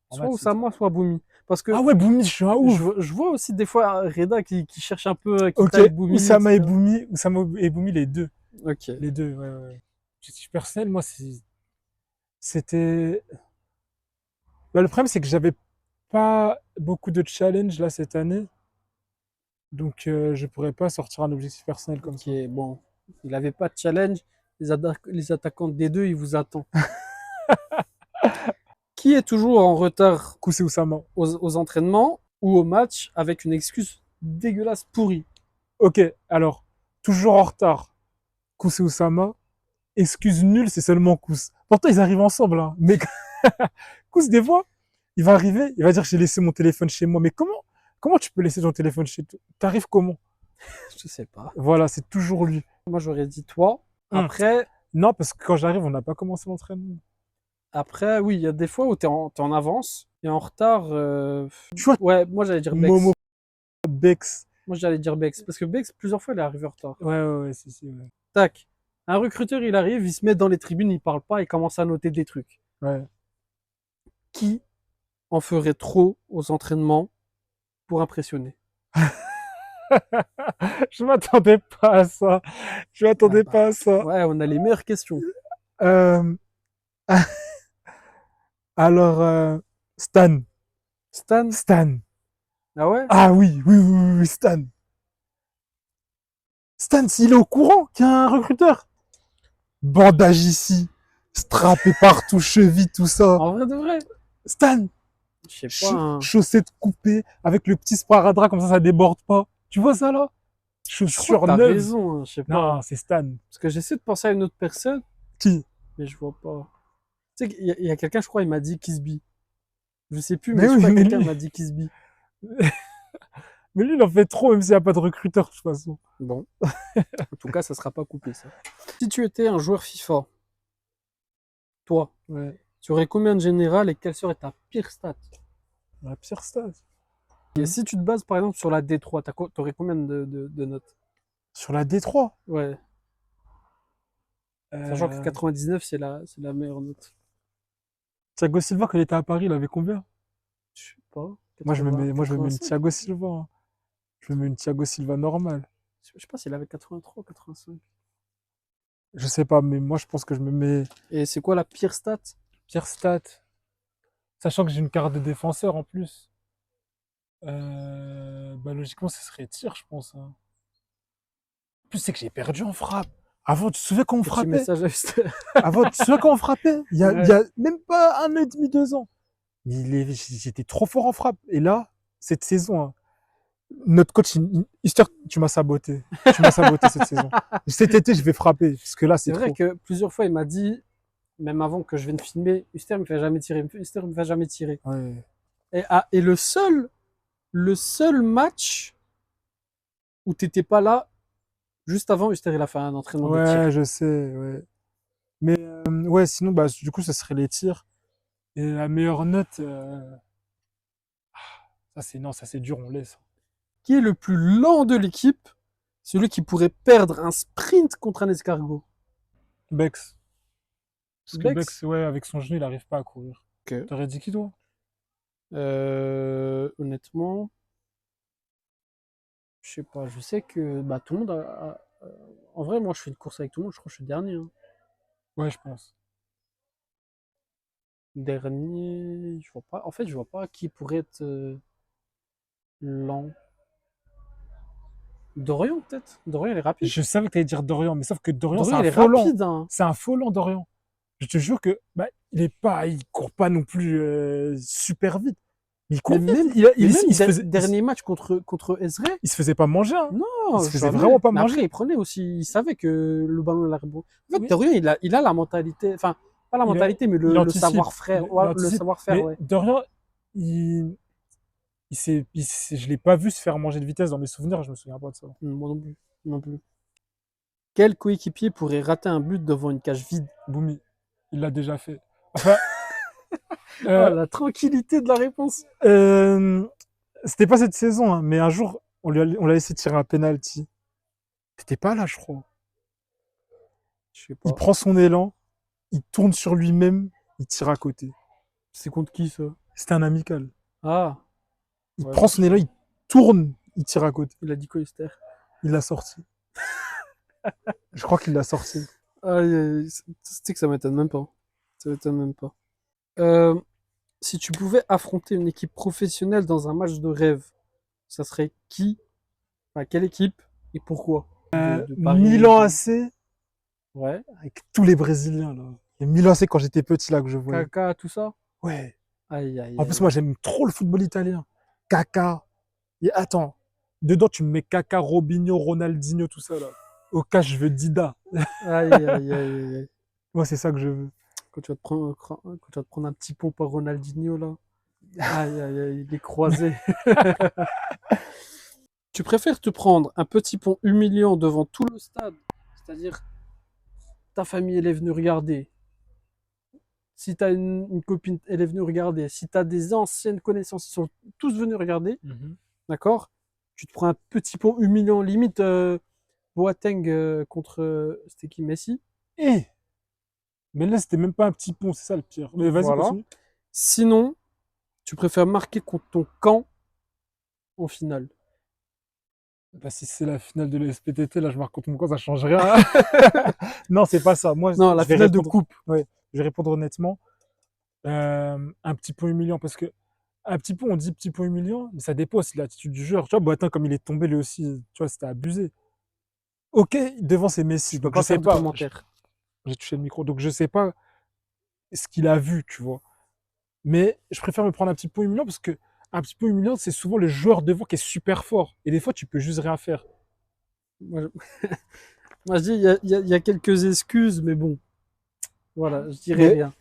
en Soit match, Oussama, soit Boumi. Parce que Ah ouais, Boumi, je suis un ouf. je vois aussi des fois Reda qui cherche un peu, qui Ok, taille Boumi, Oussama et etc. Boumi, les deux. Ok. Les deux, ouais. Objectif personnel, moi, c'était... Bah, le problème, c'est que j'avais pas beaucoup de challenge là cette année. Donc, je pourrais pas sortir un objectif personnel comme ça. Ok, bon. Il avait pas de challenge. Les attaquants des deux, ils vous attendent. Qui est toujours en retard Coup, c'est Oussama. aux entraînements ou au match avec une excuse dégueulasse pourrie? Ok, alors, toujours en retard. Coup, c'est Oussama. Excuse nulle, c'est seulement Kous. Pourtant, ils arrivent ensemble, hein. Mais Kous, des fois, il va arriver, il va dire j'ai laissé mon téléphone chez moi. Mais comment tu peux laisser ton téléphone chez toi? T'arrives comment? Je sais pas. Voilà, c'est toujours lui. Moi, j'aurais dit toi. Après, Non, parce que quand j'arrive, on n'a pas commencé l'entraînement. oui, il y a des fois où t'es en avance et en retard. Tu vois, Ouais, moi j'allais dire Bex. Momo, Bex. Moi j'allais dire Bex. Parce que Bex, plusieurs fois, il est arrivé en retard. Ouais, si, ouais. Tac. Un recruteur, il arrive, il se met dans les tribunes, il parle pas, il commence à noter des trucs. Ouais. Qui en ferait trop aux entraînements pour impressionner? Je m'attendais pas à ça. Je m'attendais pas à ça. Ouais, on a les meilleures questions. Euh... Alors, Stan. Stan? Stan. Ah ouais? Ah oui, Stan. Stan, s'il est au courant qu'il y a un recruteur. Bandage ici, strappé partout, cheville, tout ça. En vrai de vrai? Stan, Je sais pas. Hein. chaussettes coupées, avec le petit sparadrap, comme ça déborde pas. Tu vois ça là? Je crois que Chaussures t'as neuves. raison, hein, je sais pas. Non, c'est Stan. Parce que j'essaie de penser à une autre personne, Qui? mais je vois pas. Tu sais, il y a quelqu'un, je crois, il m'a dit Kisby. Je sais plus, Mais mais je oui, crois que mais quelqu'un lui- m'a dit Kisby. Mais lui, il en fait trop, même s'il n'y a pas de recruteur, de toute façon. Bon. En tout cas, ça sera pas coupé, ça. Si tu étais un joueur FIFA, toi, Ouais. tu aurais combien de général et quelle serait ta pire stat? La pire stat. Et si tu te bases, par exemple, sur la D3, t'aurais combien de notes? Sur la D3. Ouais. Sachant que 99, c'est la meilleure note. Thiago Silva, quand il était à Paris, il avait combien? Je sais pas. Moi, je me mets une 85. Thiago Silva. Hein. Je me mets une Thiago Silva normale. Je sais pas s'il avait 83 ou 85. Je sais pas, mais moi, je pense que je me mets Et c'est quoi la pire stat? pire stat. Sachant que j'ai une carte de défenseur en plus. Bah, logiquement, ce serait tir, je pense. Hein. En plus, c'est que j'ai perdu en frappe. Avant, tu te souviens quand on Petit frappait? message à juste. Avant, tu te souviens quand on frappait? Il y a même pas 1 an et demi, 2 ans. Mais j'étais trop fort en frappe. Et là, cette saison, hein, notre coach, Huster, tu m'as saboté. Tu m'as saboté cette saison. Cet été, je vais frapper. Parce que là, c'est C'est vrai trop. que plusieurs fois, il m'a dit, même avant que je vienne filmer, Huster me fait jamais tirer. Huster me fait jamais tirer. Ouais. Et le seul match où t'étais pas là, juste avant, Huster, il a fait un entraînement de tir. Ouais, je sais, ouais. Mais ouais, sinon, bah, du coup, ça serait les tirs. Et la meilleure note, ça c'est dur, on laisse. Qui est le plus lent de l'équipe? Celui qui pourrait perdre un sprint contre un escargot. Bex. Parce que Bex? Bex, ouais, avec son genou, il arrive pas à courir. Ok. T'aurais dit qui, toi? Honnêtement, je sais pas. Je sais que bah, tout le monde en vrai, moi, je fais une course avec tout le monde. Je crois que je suis dernier. Hein. Ouais, je pense. Dernier, je vois pas. En fait, je vois pas qui pourrait être lent. Dorian, peut-être. Dorian, il est rapide. Je savais que t'allais dire Dorian, mais sauf que Dorian, c'est Dorian, il un est faux lent. rapide. Hein. C'est un faux lent, Dorian. Je te jure que, bah, il court pas non plus super vite. Il court Mais vite. même, Il se faisait- dernier match contre Ezra, il se faisait pas manger. Hein. non, il se faisait jamais. vraiment pas Mais manger. après, il prenait aussi. Il savait que le ballon allait rebondir. En fait, Oui. Dorian, il a la mentalité. Enfin, pas la Il a- mentalité, mais il le anticipe. savoir-faire. Il Ouais, le anticipe. savoir-faire, Mais ouais. Dorian, il je l'ai pas vu se faire manger de vitesse dans mes souvenirs, je me souviens pas de ça. Moi non plus. Non plus. Quel coéquipier pourrait rater un but devant une cage vide? Boumi, il l'a déjà fait. Enfin, Ah, euh, la tranquillité de la réponse. c'était pas cette saison, hein, mais un jour, on l'a laissé tirer un penalty. T'étais pas là, je crois. Je sais Il pas. prend son élan, il tourne sur lui-même, il tire à côté. C'est contre qui ça? C'était un amical. Ah, Il ouais, prend son élan, il tourne, il tire à côté. il a dit quoi, Esther? Il l'a sorti. Je crois qu'il l'a sorti. Aïe, aïe, c'est que ça m'étonne même pas. Ça m'étonne même pas. Euh, Si tu pouvais affronter une équipe professionnelle dans un match de rêve, ça serait qui? Enfin, quelle équipe et pourquoi? De Paris. Milan AC, Ouais. avec tous les Brésiliens, là. Les Milan AC quand j'étais petit, là, que je voyais. Kaka, tout ça? Ouais. Aïe, aïe, En plus, aïe. moi, j'aime trop le football italien. Kaka. Et attends, dedans, tu me mets Kaka, Robinho, Ronaldinho, tout ça, là. Au cas, je veux Dida. Aïe, aïe, aïe, aïe, aïe. Moi, c'est ça que je veux. Quand tu vas te prendre un petit pont par Ronaldinho, là. Aïe, aïe, aïe, il est croisé. Tu préfères te prendre un petit pont humiliant devant tout le stade, c'est-à-dire ta famille, elle est venue regarder. Si tu as une copine, elle est venue regarder. Si tu as des anciennes connaissances, ils sont tous venus regarder. D'accord? Tu te prends un petit pont humiliant, limite Boateng contre c'était qui, Messi. Eh! Mais là, c'était même pas un petit pont, c'est ça le pire. Mais vas-y, Voilà. continue. Sinon, tu préfères marquer contre ton camp en finale. Bah, si c'est la finale de l'SPTT, là, je marque contre mon camp, ça change rien. Non, c'est pas ça. Moi, Non, la je vais finale de répondre, coupe. je vais répondre honnêtement. Un petit pont humiliant, parce que un petit pont, on dit petit pont humiliant, mais ça dépend aussi de l'attitude du joueur. Tu vois, Boateng, comme il est tombé lui aussi, tu vois, c'était abusé. Ok, devant c'est Messi, Je peux donc pas je sais faire de pas. commentaires. J'ai touché le micro, donc je sais pas ce qu'il a vu, tu vois. Mais je préfère me prendre un petit pont humiliant parce que un petit pont humiliant, c'est souvent le joueur devant qui est super fort. Et des fois, tu peux juste rien faire. Moi, moi, je dis, il y a quelques excuses, mais bon. Voilà, je dirais Mais rien.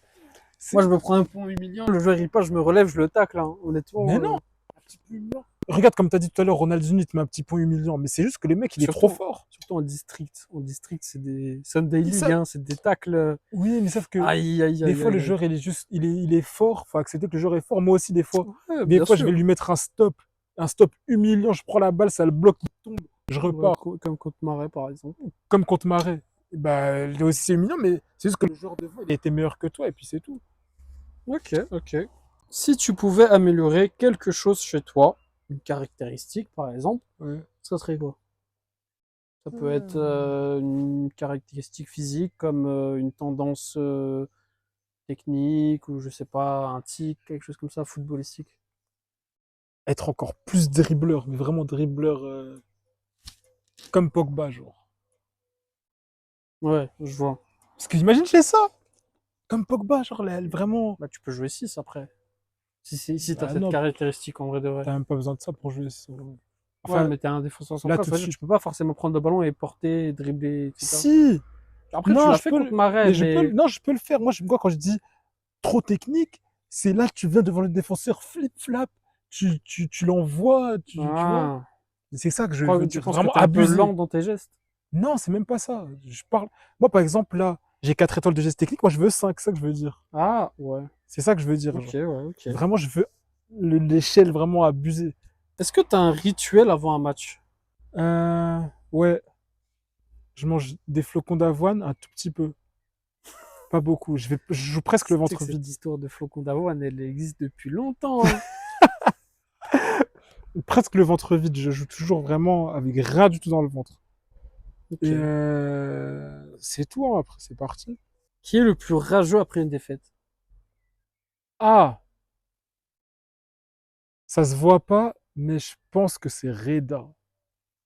c'est- Moi, je me prends un pont humiliant, le joueur il passe, je me relève, je le tacle, hein. Honnêtement. Mais non, un petit pont humiliant. Regarde, comme tu as dit tout à l'heure, Ronaldinho, il te met un petit pont humiliant. Mais c'est juste que le mec, il est trop Surtout, fort. surtout en district. En district, c'est des Sunday League, Ça- hein, c'est des tacles. Oui, mais sauf que Aïe, aïe, des aïe, fois, le aïe. joueur, il est juste, il est fort. Faut accepter que le joueur est fort. Moi aussi, des fois. Ouais, Des bien fois, je sûr. vais lui mettre un stop. Un stop humiliant. Je prends la balle, ça le bloque, il tombe. Je Ouais, repars. comme contre Marais, par exemple. Comme contre Marais. Bah, lui aussi, c'est humiliant, mais c'est juste que le joueur devant, il était meilleur que toi, et puis c'est tout. Ok, ok. Si tu pouvais améliorer quelque chose chez toi, une caractéristique, par exemple, Ouais. ça serait quoi? Ça peut être une caractéristique physique, comme une tendance technique, ou je sais pas, un tic, quelque chose comme ça, footballistique. Être encore plus dribbleur, mais vraiment dribbleur comme Pogba, genre. Ouais, je vois. Parce que imagine, j'ai ça. Comme Pogba, genre, vraiment. Bah, tu peux jouer 6 après. Si t'as Bah cette non, caractéristique en vrai de vrai. t'as même pas besoin de ça pour jouer. Ouais, Enfin, mais t'es un défenseur là, central, tout ça de veut dire que suite. tu peux pas forcément prendre le ballon et porter, dribbler, etc. Si! Après, tu Non, l'as je fait peux, contre Marais, mais je peux, mais non, je peux le faire. Moi, moi, quand je dis trop technique, c'est là que tu viens devant le défenseur, flip-flap, tu l'envoies, tu vois. ah, C'est ça que je tu veux dire. penses que Vraiment t'es un peu abusé. lent dans tes gestes? Non, c'est même pas ça. Je parle. Moi, par exemple, là, j'ai 4 étoiles de geste technique. Moi, je veux 5. C'est ça que je veux dire. Ah, ouais. C'est ça que je veux dire. Ok, Genre. ouais, ok. Vraiment, je veux l'échelle vraiment abusée. Est-ce que t'as un rituel avant un match? Ouais, je mange des flocons d'avoine un tout petit peu. Pas beaucoup. Je joue presque le Tu sais ventre que vide. cette histoire de flocons d'avoine, elle existe depuis longtemps, hein. Presque le ventre vide. Je joue toujours vraiment avec rien du tout dans le ventre. Ok. Et c'est tout, hein, après, c'est parti. Qui est le plus rageux après une défaite? Ah! Ça se voit pas, mais je pense que c'est Reda.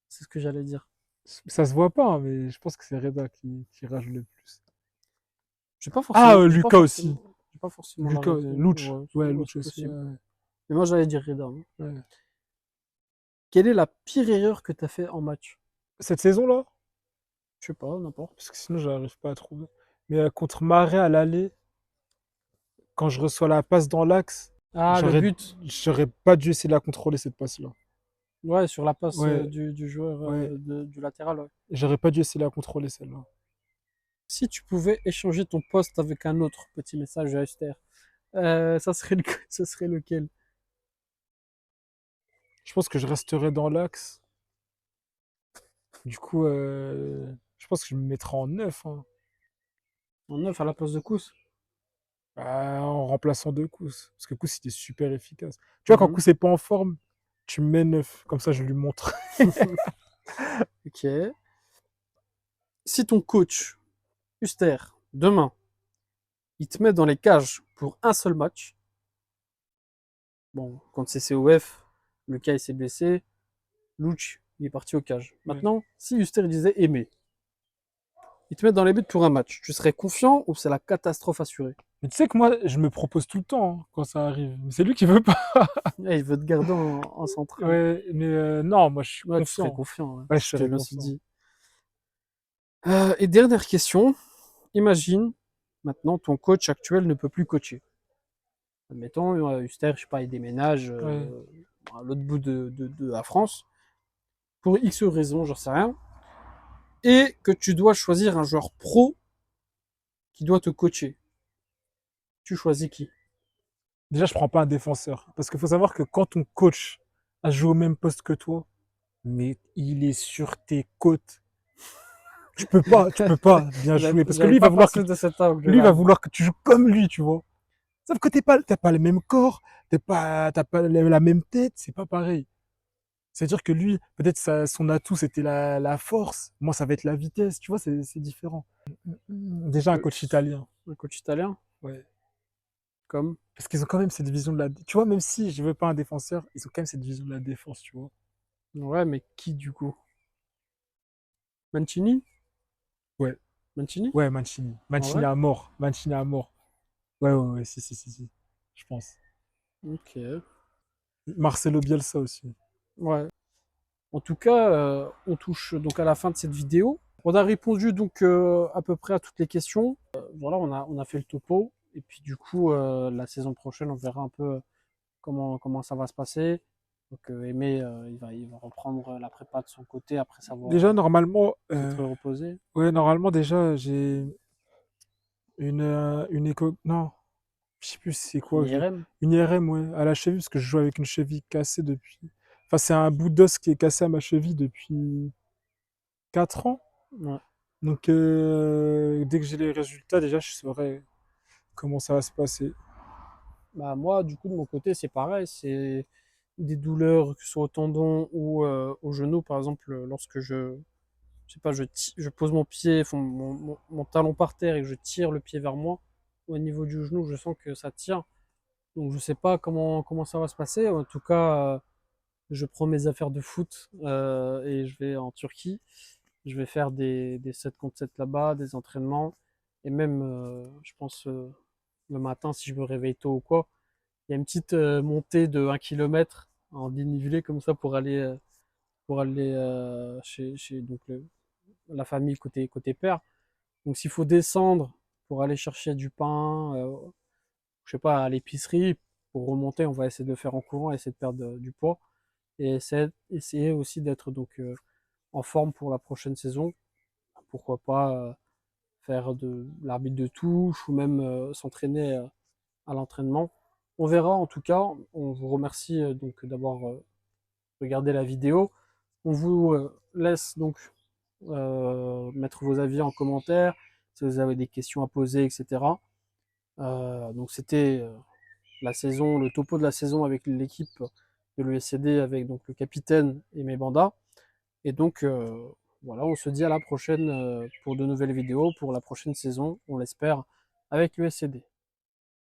C'est ce que j'allais dire. Ça se voit pas, hein, mais je pense que c'est Reda qui rage le plus. J'ai pas forcément. j'ai pas Lucas aussi. forcément- J'ai pas forcément la Lucas, raison. Luch. Ouais, Ouais, Luch c'est aussi. possible. Ouais. Mais moi, j'allais dire Reda, hein. Ouais. Quelle est la pire erreur que t'as fait en match? Cette saison-là? Je sais pas, n'importe. Parce que sinon, j'arrive pas à trouver. Mais contre Marais à l'aller, quand je reçois la passe dans l'axe, Ah, le J'aurais but. j'aurais pas dû essayer de la contrôler cette passe-là. Ouais, sur la passe Ouais, du joueur ouais. du latéral. Ouais. J'aurais pas dû essayer de la contrôler celle-là. Si tu pouvais échanger ton poste avec un autre, petit message à Esther, ça serait, ça serait lequel? Je pense que je resterai dans l'axe. Du coup, je pense que je me mettrai en 9, hein. En neuf à la place de Kous? Bah, en remplaçant de Kous. Parce que Kous, il est super efficace. Tu vois, quand Mhm. Kous est pas en forme, tu me mets 9. Comme ça, je lui montre. Ok. Si ton coach, Huster, demain, il te met dans les cages pour un seul match, bon, contre CCOF, le cas il s'est blessé, Luch, il est parti aux cages. Ouais. Maintenant, si Huster il disait aimer, il te met dans les buts pour un match, tu serais confiant ou c'est la catastrophe assurée? Mais tu sais que moi, je me propose tout le temps hein, quand ça arrive. Mais c'est lui qui veut pas. Ouais, il veut te garder en centrale. Ouais, mais non, moi, je suis Ouais, tu serais confiant. confiant. Ouais. Ouais, je Je te serais l'ai aussi confiant. dit. Et dernière question, imagine, maintenant, ton coach actuel ne peut plus coacher. Admettons, Huster, je sais pas, il déménage Ouais. à l'autre bout de la France, pour X raisons, j'en sais rien, et que tu dois choisir un joueur pro qui doit te coacher. Tu choisis qui? Déjà, je prends pas un défenseur. Parce qu'il faut savoir que quand ton coach a joué au même poste que toi, mais il est sur tes côtes. Tu peux pas bien jouer. Parce que J'avais pas pensé de cet lui, il angle-là, va moi. vouloir que tu joues comme lui, tu vois. Sauf que t'as pas le même corps, t'as pas la même tête, c'est pas pareil. C'est-à-dire que lui, peut-être son atout, c'était la force. Moi, ça va être la vitesse, tu vois, c'est différent. Déjà, un coach italien. Un coach italien, Ouais. comme. Parce qu'ils ont quand même cette vision de la... Tu vois, même si je veux pas un défenseur, ils ont quand même cette vision de la défense, tu vois. Ouais, mais qui du coup? Mancini? Ouais, Mancini? ouais, Mancini. En vrai? Mancini à mort. Mancini à mort. Ouais, ouais, ouais, si. Je pense. Ok. Marcelo Bielsa aussi. Ouais. En tout cas, on touche donc à la fin de cette vidéo. On a répondu donc à peu près à toutes les questions. Voilà, on a fait le topo. Et puis du coup, la saison prochaine, on verra un peu comment ça va se passer. Donc Aimé, il va reprendre la prépa de son côté après savoir Déjà, normalement, s'être reposé. ouais, normalement, déjà, j'ai une écho... Non, je sais plus c'est Une quoi. IRM. Une IRM, ouais, à la cheville, parce que je joue avec une cheville cassée depuis... Enfin, c'est un bout d'os qui est cassé à ma cheville depuis 4 ans. Ouais. Donc, dès que j'ai les résultats, déjà, je saurai comment ça va se passer. Bah moi, du coup, de mon côté, c'est pareil. C'est des douleurs, que ce soit au tendon ou au genou, par exemple, lorsque je sais pas, je pose mon pied, mon talon par terre et que je tire le pied vers moi, au niveau du genou, je sens que ça tire. Donc je sais pas comment ça va se passer. En tout cas, je prends mes affaires de foot et je vais en Turquie. Je vais faire des 7 contre 7 là-bas, des entraînements. Et même, je pense, le matin, si je me réveille tôt ou quoi, il y a une petite montée de 1 kilomètre en dénivelé comme ça pour aller chez donc la famille côté père. Donc s'il faut descendre pour aller chercher du pain, je sais pas, à l'épicerie, pour remonter, on va essayer de le faire en courant, essayer de perdre du poids et essayer aussi d'être donc en forme pour la prochaine saison. Pourquoi pas faire de l'arbitre de touche ou même s'entraîner à l'entraînement. On verra en tout cas. On vous remercie donc d'avoir regardé la vidéo. On vous laisse donc mettre vos avis en commentaire si vous avez des questions à poser, etc. Donc c'était la saison, le topo de la saison avec l'équipe de l'USCD avec donc le capitaine et mes bandas. Et donc voilà, on se dit à la prochaine pour de nouvelles vidéos pour la prochaine saison, on l'espère, avec l'USCD.